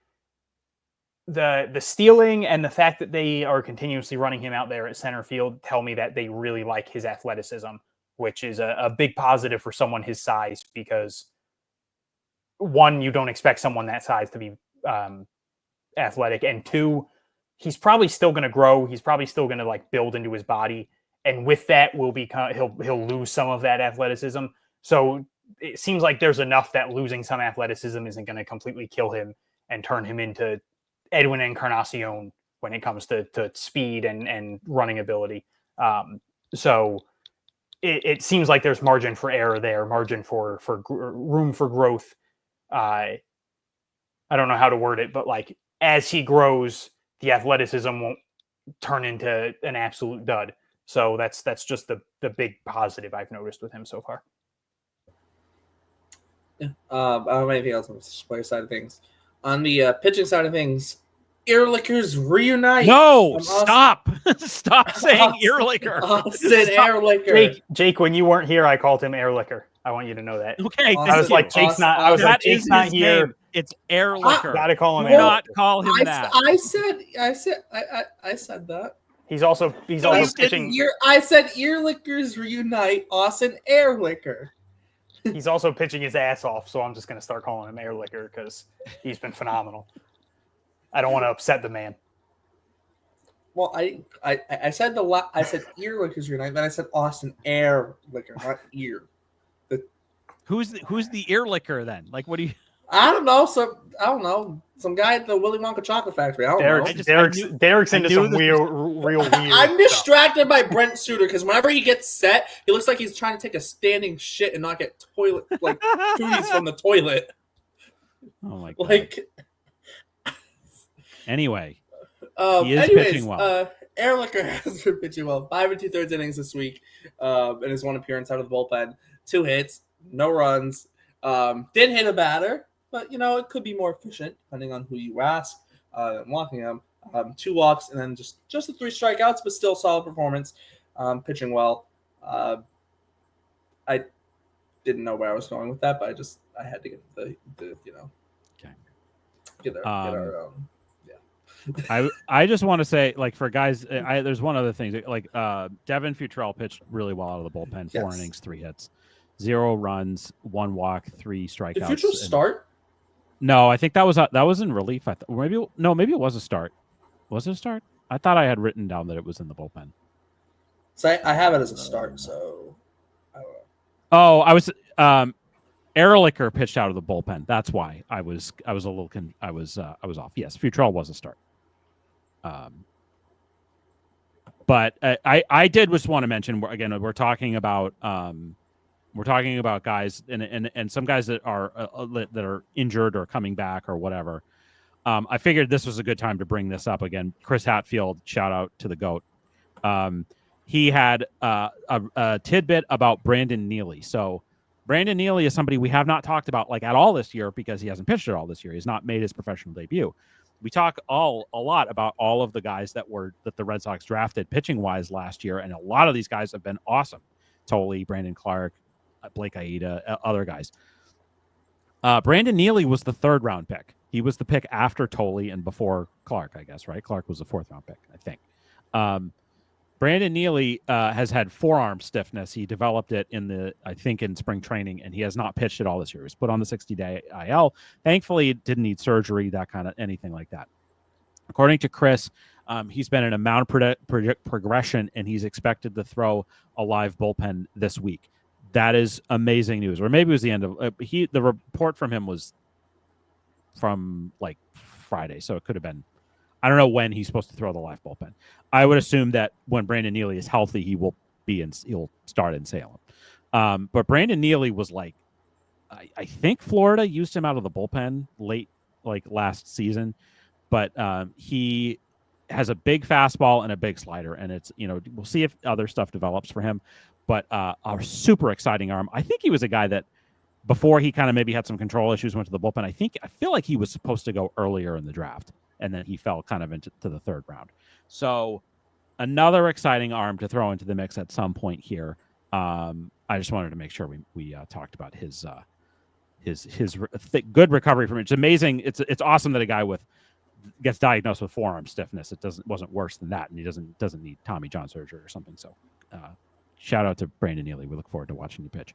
the stealing and the fact that they are continuously running him out there at center field tell me that they really like his athleticism, which is a big positive for someone his size, because one, you don't expect someone that size to be athletic, and two, he's probably still going to grow. He's probably still going to like build into his body, and with that will become he'll lose some of that athleticism. So it seems like there's enough that losing some athleticism isn't going to completely kill him and turn him into Edwin Encarnacion when it comes to speed and running ability. So it seems like there's margin for error there, margin for room for growth. I don't know how to word it, but like as he grows, the athleticism won't turn into an absolute dud. So that's just the big positive I've noticed with him so far. Yeah. I don't have anything else on the player side of things. On the pitching side of things, Earlickers reunite. No, stop. Stop saying Earlicker. Austin Ehrlicher. Jake, when you weren't here, I called him Ehrlicher. I want you to know that. Okay. I was like, Jake's not here. Name. It's Ehrlicher. Gotta call him. Do not call him that. I said that. He's also pitching. I said Earlickers reunite. Austin Ehrlicher. He's also pitching his ass off, so I'm just going to start calling him Ehrlicher because he's been phenomenal. I don't want to upset the man. Well, I said I said Earlickers reunite, then I said Austin Ehrlicher, not ear. Who's the Earlicker then? Like, what do you? I don't know. Some guy at the Willy Wonka chocolate factory. I don't know. Derek's into some real weird. I'm distracted by Brent Suter because whenever he gets set, he looks like he's trying to take a standing shit and not get toilet cooties from the toilet. Oh my god! Anyway, he is pitching well. Ehrlicher has been pitching well. 5 2/3 innings this week, in his one appearance out of the bullpen. 2 hits, no runs. Did hit a batter, but it could be more efficient depending on who you ask. Walking him, 2 walks, and then just the 3 strikeouts, but still solid performance. Pitching well. I didn't know where I was going with that, but I had to get the Okay. Get our I just want to say, like, for guys, there's one other thing. Like, Devin Futrell pitched really well out of the bullpen. 4 innings, 3 hits, 0 runs, 1 walk, 3 strikeouts. Did Futrell start? No, I think that was in relief. Maybe it was a start. Was it a start? I thought I had written down that it was in the bullpen. So I have it as a start. So I don't know. Oh, I was Ehrlicher pitched out of the bullpen. That's why I was a little I was off. Yes, Futrell was a start. But I did just want to mention, again, we're talking about guys and some guys that are injured or coming back or whatever. I figured this was a good time to bring this up again. Chris Hatfield, shout out to the GOAT. He had a tidbit about Brandon Neely. So Brandon Neely is somebody we have not talked about at all this year because he hasn't pitched at all this year. He's not made his professional debut. We talk a lot about all of the guys that the Red Sox drafted pitching wise last year, and a lot of these guys have been awesome. Tolle, Brandon Clark, Blake Aita, other guys. Brandon Neely was the 3rd round pick. He was the pick after Tolle and before Clark, I guess, right? Clark was the 4th round pick, I think. Brandon Neely has had forearm stiffness. He developed it in spring training, and he has not pitched at all this year. He was put on the 60-day IL. Thankfully, it didn't need surgery, that kind of anything like that. According to Chris, he's been in a mound progression, and he's expected to throw a live bullpen this week. That is amazing news. Or maybe it was the end of the report from him was from Friday, so it could have been. I don't know when he's supposed to throw the live bullpen. I would assume that when Brandon Neely is healthy, he will he'll start in Salem. But Brandon Neely was like, I think Florida used him out of the bullpen late, like last season, but he has a big fastball and a big slider, and it's, we'll see if other stuff develops for him. But a super exciting arm. I think he was a guy that before he kind of maybe had some control issues, went to the bullpen. I feel like he was supposed to go earlier in the draft, and then he fell kind of into the third round. So another exciting arm to throw into the mix at some point here. I just wanted to make sure we talked about his good recovery from it. It's amazing. It's awesome that a guy gets diagnosed with forearm stiffness. It wasn't worse than that, and he doesn't need Tommy John surgery or something. So shout out to Brandon Neely. We look forward to watching you pitch.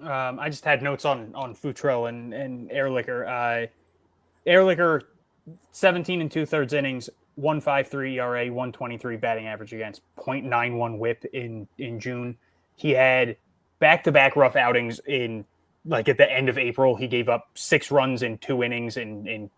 I just had notes on Futrell and Ehrlicher. Ehrlicher, 17 2/3 innings, 1.53 ERA, 1.23 batting average against, 0.91 WHIP in June. He had back-to-back rough outings at the end of April. He gave up 6 runs in 2 innings in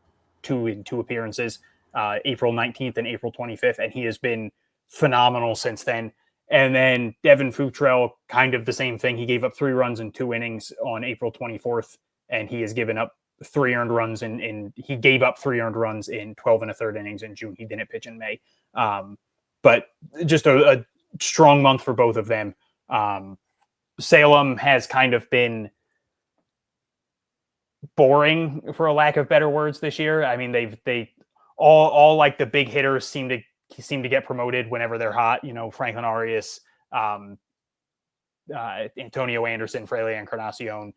two appearances, April 19th and April 25th, and he has been phenomenal since then. And then Devin Futrell, kind of the same thing. He gave up 3 runs in 2 innings on April 24th, and he has given up 3 earned runs he gave up 3 earned runs in 12 1/3 innings in June. He didn't pitch in May. But just a strong month for both of them. Salem has kind of been boring, for a lack of better words, this year. I mean, they all like the big hitters seem to get promoted whenever they're hot. Franklin Arias, Antonio Anderson, Fraley Encarnacion.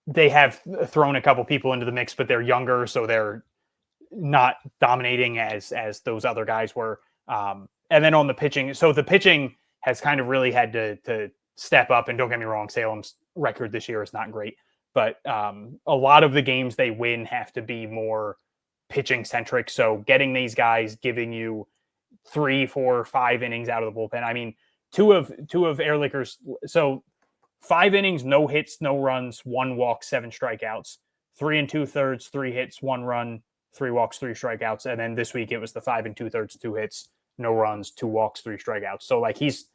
They have thrown a couple people into the mix, but they're younger, so they're not dominating as those other guys were. And then on the pitching, so the pitching has kind of really had to step up. And don't get me wrong, Salem's record this year is not great, but a lot of the games they win have to be more pitching centric. So getting these guys giving you 3, 4, 5 innings out of the bullpen. I mean, two of Ehrlicher's, so 5 innings, no hits, no runs, 1 walk, 7 strikeouts, 3 2/3, 3 hits, 1 run, 3 walks, 3 strikeouts. And then this week it was the 5 2/3, 2 hits, no runs, 2 walks, 3 strikeouts. So he's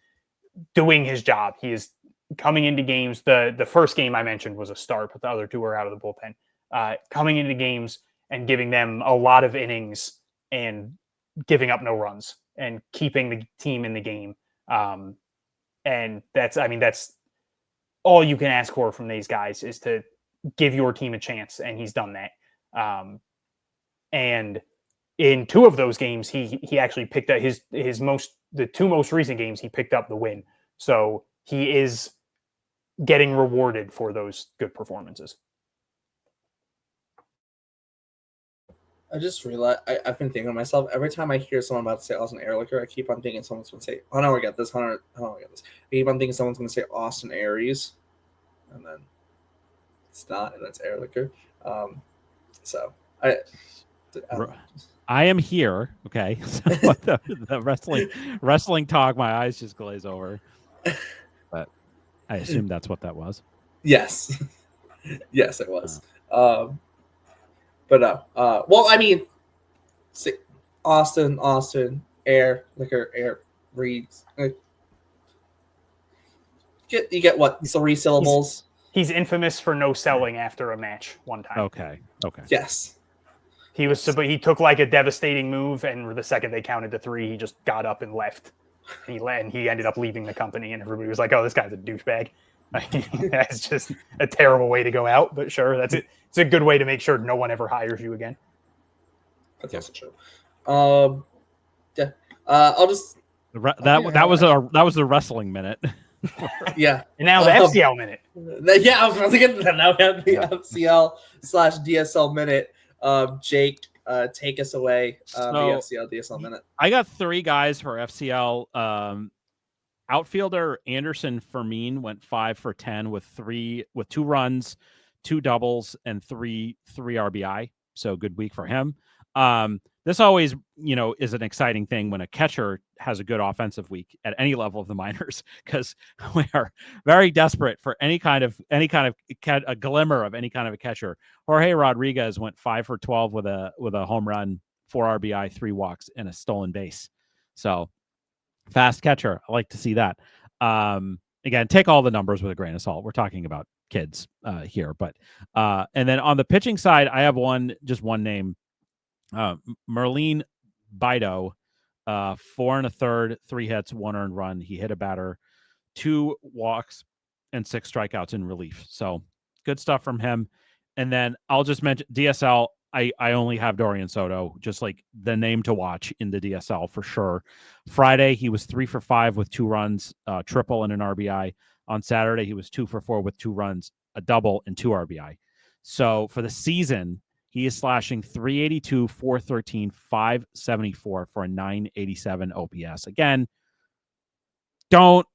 doing his job. He is coming into games. The first game I mentioned was a start, but the other 2 were out of the bullpen. Coming into games and giving them a lot of innings and giving up no runs and keeping the team in the game. And that's all you can ask for from these guys, is to give your team a chance. And he's done that. And in 2 of those games, he actually picked up the 2 most recent games, he picked up the win. So he is getting rewarded for those good performances. I just realized I've been thinking to myself, every time I hear someone about to say Austin Ehrlicher, I keep on thinking someone's going to say, oh no, I got this. I keep on thinking someone's going to say Austin Aries, and then it's not, and that's Ehrlicher. I am here. Okay. So the wrestling talk, my eyes just glaze over. But I assume that's what that was. Yes. Yes, it was. But no. Well, I mean, Austin, Air, Reeds. You get what? 3 syllables. He's infamous for no selling after a match one time. Okay. Yes. He took a devastating move, and the second they counted to 3, he just got up and left. And he ended up leaving the company, and everybody was like, "Oh, this guy's a douchebag." That's just a terrible way to go out, but sure, that's it. It's a good way to make sure no one ever hires you again. That's also true. Yeah. I'll just that was the wrestling minute. Yeah. And now the FCL minute. Yeah, I was going to get to that. Now we have the FCL/DSL minute. Jake, take us away. The FCL/DSL minute. I got 3 guys for FCL. Outfielder Anderson Fermin went 5 for 10 with 2 runs, 2 doubles, and 3 RBI. So good week for him. This always, is an exciting thing when a catcher has a good offensive week at any level of the minors, because we are very desperate for any kind of a glimmer of any kind of a catcher. Jorge Rodriguez went 5 for 12 with a home run, 4 RBI, 3 walks, and a stolen base. So Fast catcher. I like to see that. Again, take all the numbers with a grain of salt. We're talking about kids here, but and then on the pitching side, I have just one name, Merlene Bido, 4 1/3, 3 hits, 1 earned run. He hit a batter, 2 walks, and 6 strikeouts in relief. So good stuff from him. And then I'll just mention DSL. I only have Dorian Soto, just like the name to watch in the DSL for sure. Friday, he was 3 for 5 with 2 runs, triple and an RBI. On Saturday, he was 2 for 4 with 2 runs, a double and 2 RBI. So for the season, he is slashing 382, 413, 574 for a 987 OPS. Again, don't,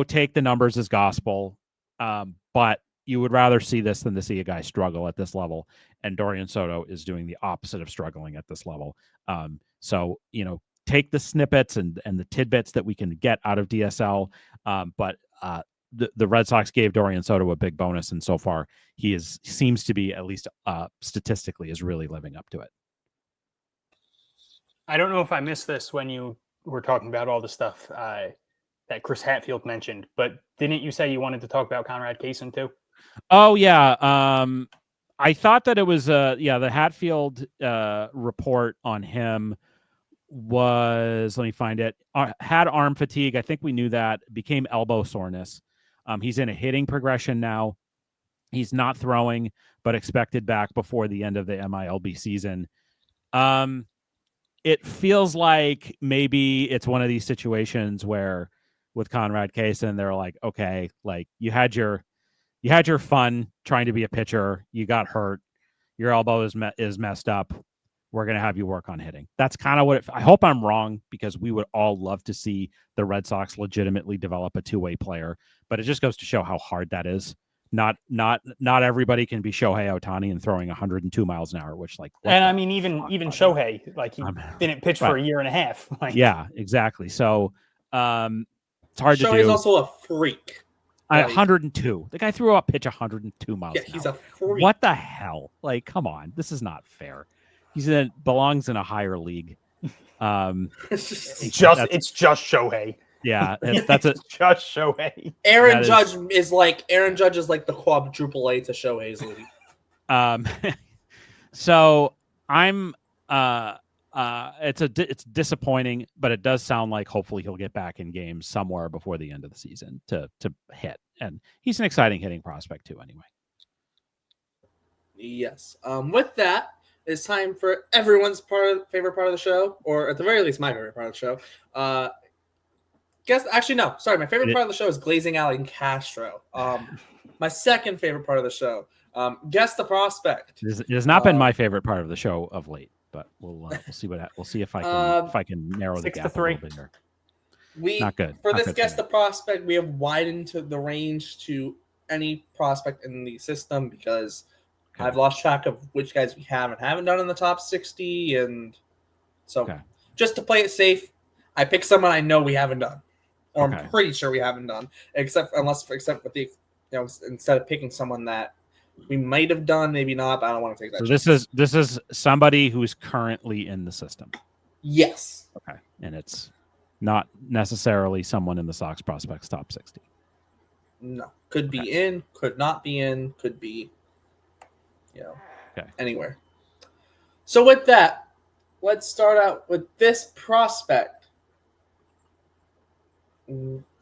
take the numbers as gospel, but you would rather see this than to see a guy struggle at this level. And Dorian Soto is doing the opposite of struggling at this level. So, take the snippets and the tidbits that we can get out of DSL. But the Red Sox gave Dorian Soto a big bonus. And so far he seems to be, at least statistically, is really living up to it. I don't know if I missed this when you were talking about all the stuff that Chris Hatfield mentioned, but didn't you say you wanted to talk about Conrad Kaysen too? Oh yeah. I thought that it was the Hatfield report on him was, let me find it, had arm fatigue. I think we knew that. Became elbow soreness. He's in a hitting progression now. He's not throwing, but expected back before the end of the MiLB season. It feels like maybe it's one of these situations where with Conrad Kaysen, they're like, okay, like you had your fun trying to be a pitcher. You got hurt. Your elbow is messed up. We're going to have you work on hitting. That's kind of what I hope I'm wrong, because we would all love to see the Red Sox legitimately develop a two-way player, but it just goes to show how hard that is. Not everybody can be Shohei Ohtani and throwing 102 miles an hour, which and I mean, even Shohei, like he didn't pitch for a year and a half. Yeah, exactly. So it's hard to do. Shohei's also a freak. 102. The guy threw up pitch 102 miles. Yeah, he's a freak. What the hell? Like, come on, this is not fair. Belongs in a higher league. It's just Shohei. Yeah, It's just Shohei. Aaron Judge is like the quadruple A to Shohei's league. So I'm it's disappointing, but it does sound like hopefully he'll get back in games somewhere before the end of the season to hit, and he's an exciting hitting prospect too. Anyway. Yes. With that, it's time for everyone's favorite part of the show, or at the very least, my favorite part of the show. My favorite part of the show is Glazing Alley and Castro. My second favorite part of the show, Guess the Prospect. It has not been my favorite part of the show of late, but we'll see we'll see if I can narrow the gap 6-3. A little bit here. Not good. For this Guess the Prospect, we have widened the range to any prospect in the system, because I've lost track of which guys we have and haven't done in the top 60, and so just to play it safe, I picked someone I know we haven't done, or I'm pretty sure we haven't done, except with the instead of picking someone that we might have done, maybe not, but I don't want to take that. So this is somebody who's currently in the system. Yes. Okay, and it's not necessarily someone in the Sox prospects top 60. No, could be in, could not be in, could be. Anywhere. So with that, let's start out with this prospect.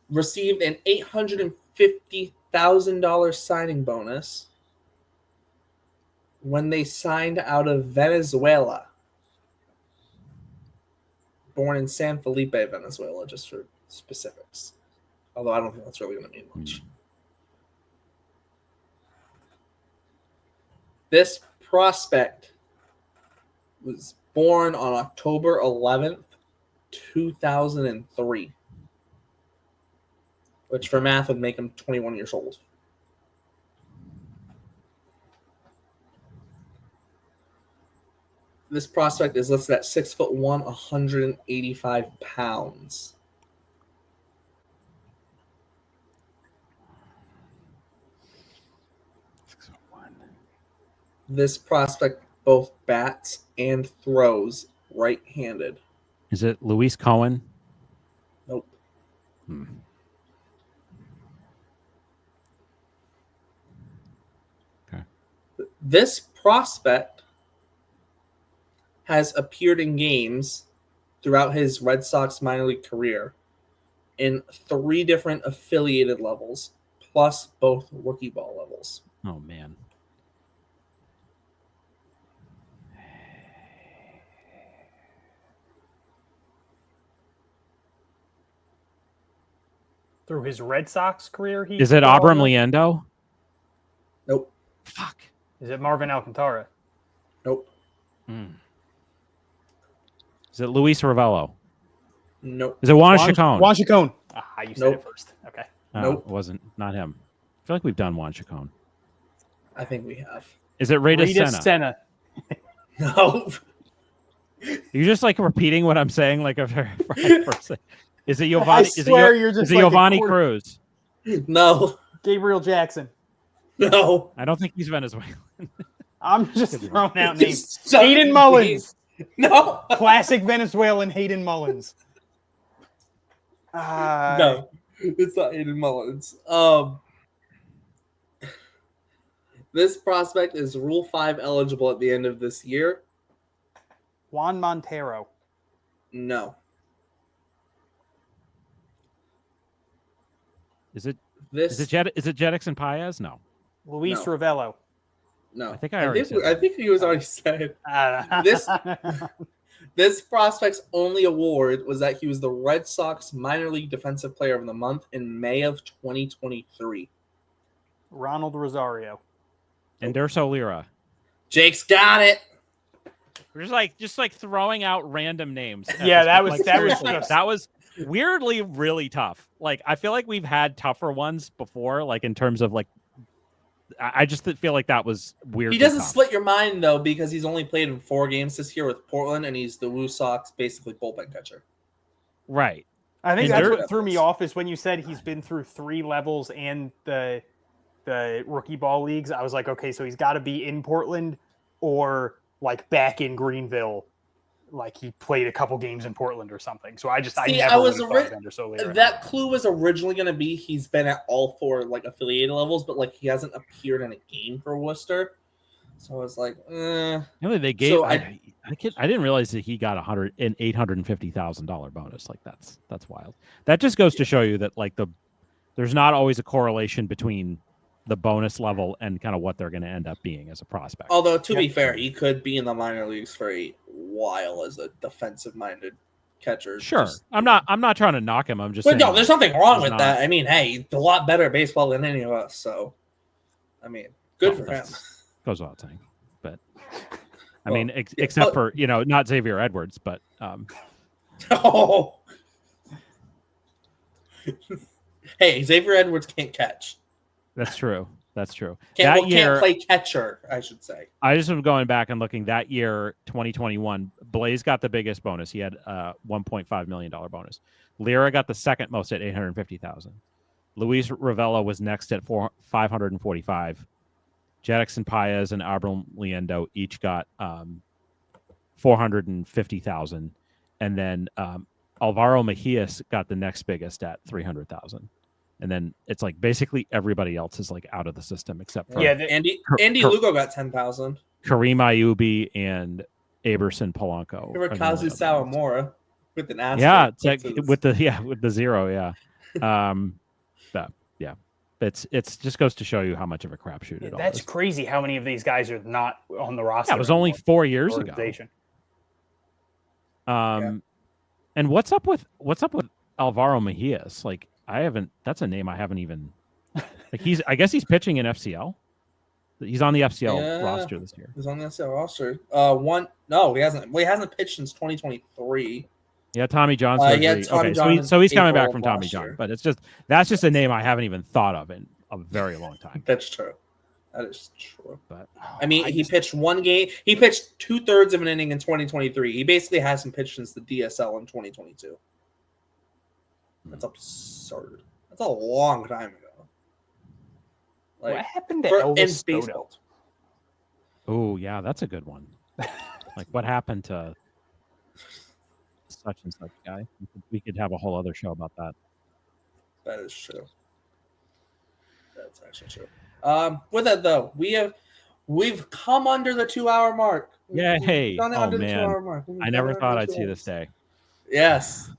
Received an $850,000 signing bonus when they signed out of Venezuela. Born in San Felipe, Venezuela, just for specifics. Although I don't think that's really going to mean much. This prospect was born on October 11th, 2003, which for math would make him 21 years old. This prospect is listed at 6'1", 185 pounds. This prospect both bats and throws right-handed. Is it Luis Cohen? Nope. This prospect has appeared in games throughout his Red Sox minor league career in 3 different affiliated levels, plus both rookie ball levels. Oh, man. Through his Red Sox career, Is it Abram Liendo? Nope. Fuck. Is it Marvin Alcantara? Nope. Is it Luis Ravello? Nope. Is it Juan Chacon? Juan Chacon. Ah, you said it first. Okay. Nope. It wasn't. Not him. I feel like we've done Juan Chacon. I think we have. Is it Rita Senna? Senna? No. You're just like repeating what I'm saying like a very person. Is it Giovanni? I swear you're just is it like Giovanni Cruz? No. Gabriel Jackson. No. I don't think he's Venezuelan. I'm just throwing out names. Just Hayden Mullins. No. Classic Venezuelan Hayden Mullins. No. It's not Hayden Mullins. This prospect is Rule 5 eligible at the end of this year. Juan Montero. No. Is it This Jetix and Paez? No. Luis No. Ravello. No. I think I already said I that. think he was already said. This prospect's only award was that he was the Red Sox minor league defensive player of the month in May of 2023. Ronald Rosario. And Durso Lira. Jake's got it. We're just like throwing out random names. Yeah, that was seriously, that was weirdly really tough. Like I feel like we've had tougher ones before, like in terms of like I just feel like that was weird. He doesn't split your mind though because he's only played in 4 games this year with Portland and he's the Woo Sox basically bullpen catcher. Right. I think And that's there- what threw me off is when you said he's been through 3 levels and the rookie ball leagues. I was like, okay, so he's got to be in Portland or like back in Greenville. Like he played a couple games in Portland or something. So I never was really thought Anderson Lira. that clue was originally going to be he's been at all 4 like affiliated levels, but like he hasn't appeared in a game for Worcester. So I was like, Really, they gave. So I didn't realize that he got an $850,000 bonus. Like that's wild. That just goes to show you that like there's not always a correlation between the bonus level and kind of what they're going to end up being as a prospect. Although to be fair, he could be in the minor leagues for a while as a defensive-minded catcher. Sure, I'm not trying to knock him. I'm just But saying, no, there's nothing wrong he's with not- that. I mean, hey, he's a lot better at baseball than any of us. So, I mean, good for him. that's- Goes without saying, but I mean, except for not Xavier Edwards, but Oh. Hey, Xavier Edwards can't catch. that's true. That's true. Can't play catcher, I should say. I just was going back and looking that year, 2021. Blaze got the biggest bonus. He had a $1.5 million bonus. Lira got the second most at $850,000. Luis Ravello was next at $545,000. Jetix and Paez and Abram Liendo each got $450,000, and then Alvaro Mejias got the next biggest at $300,000. And then it's like basically everybody else is like out of the system except for Andy Lugo got 10,000. Kareem Ayubi and Aberson Polanco. Kazu Sawamura with an asterisk. Yeah, it's like with the 0. Yeah, it's just goes to show you how much of a crapshoot it all That's is. crazy. How many of these guys are not on the roster? Yeah, it was only 4 years ago. Organization. And what's up with Alvaro Mejias? Like that's a name I haven't even like I guess he's pitching in FCL. He's on the FCL roster this year. He's on the FCL roster. He hasn't. Well, he hasn't pitched since 2023. Yeah, Tommy John surgery. So he's coming back from Tommy John, but that's just a name I haven't even thought of in a very long time. That's true. That is true. But I mean, he pitched 1 game. He pitched 2/3 of an inning in 2023. He basically hasn't pitched since the DSL in 2022. That's absurd. That's a long time ago. What happened to Elvis baseball? Soto? Oh yeah, that's a good one. Like what happened to such and such guy? We could have a whole other show about that. That is true. That's actually true. With that though, we have We've come under the 2-hour mark. Yay! Done it Oh under the man, 2-hour mark. I never thought I'd see this day. Yes.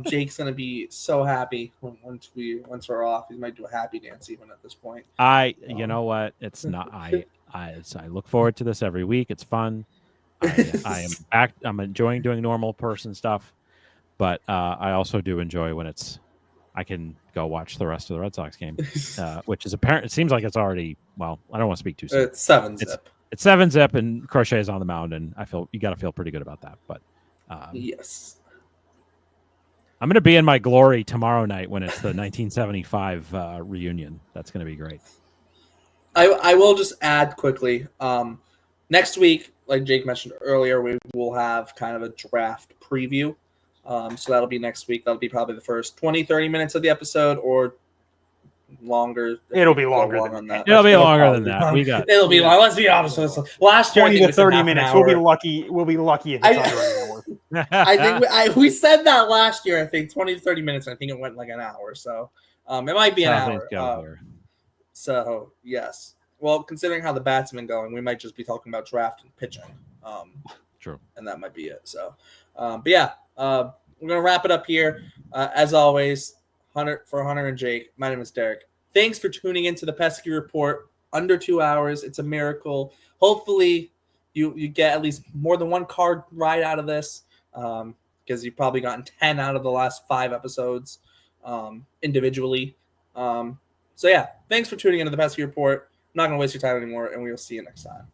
Jake's gonna be so happy once we're off. He might do a happy dance even at this point. You know what? It's not. I look forward to this every week. It's fun. I am back. I'm enjoying doing normal person stuff, but I also do enjoy when I can go watch the rest of the Red Sox game, which is apparent. It seems like it's already. Well, I don't want to speak too soon. It's 7-zip. It's 7-zip, and Crochet's on the mound, and you got to feel pretty good about that. But yes, I'm going to be in my glory tomorrow night when it's the 1975 reunion. That's going to be great. I will just add quickly. Next week, like Jake mentioned earlier, we will have kind of a draft preview. So that'll be next week. That'll be probably the first 20, 30 minutes of the episode or longer. It'll be longer than that. It'll be longer than that. It'll be long. Let's be honest with us. Last year, 20 to 30 minutes. We'll be lucky. We'll be lucky if it's under an hour. I think we said that last year. I think 20 to 30 minutes. I think it went like an hour. So it might be an hour. So yes. Well, considering how the bats have been going, we might just be talking about draft and pitching. True. And that might be it. So, but yeah, we're going to wrap it up here. As always, Hunter and Jake, my name is Derek. Thanks for tuning into the Pesky Report. Under 2 hours. It's a miracle. Hopefully you get at least more than one card ride out of this because you've probably gotten 10 out of the last 5 episodes individually. So yeah, thanks for tuning into the Pesky Report. I'm not going to waste your time anymore, and we will see you next time.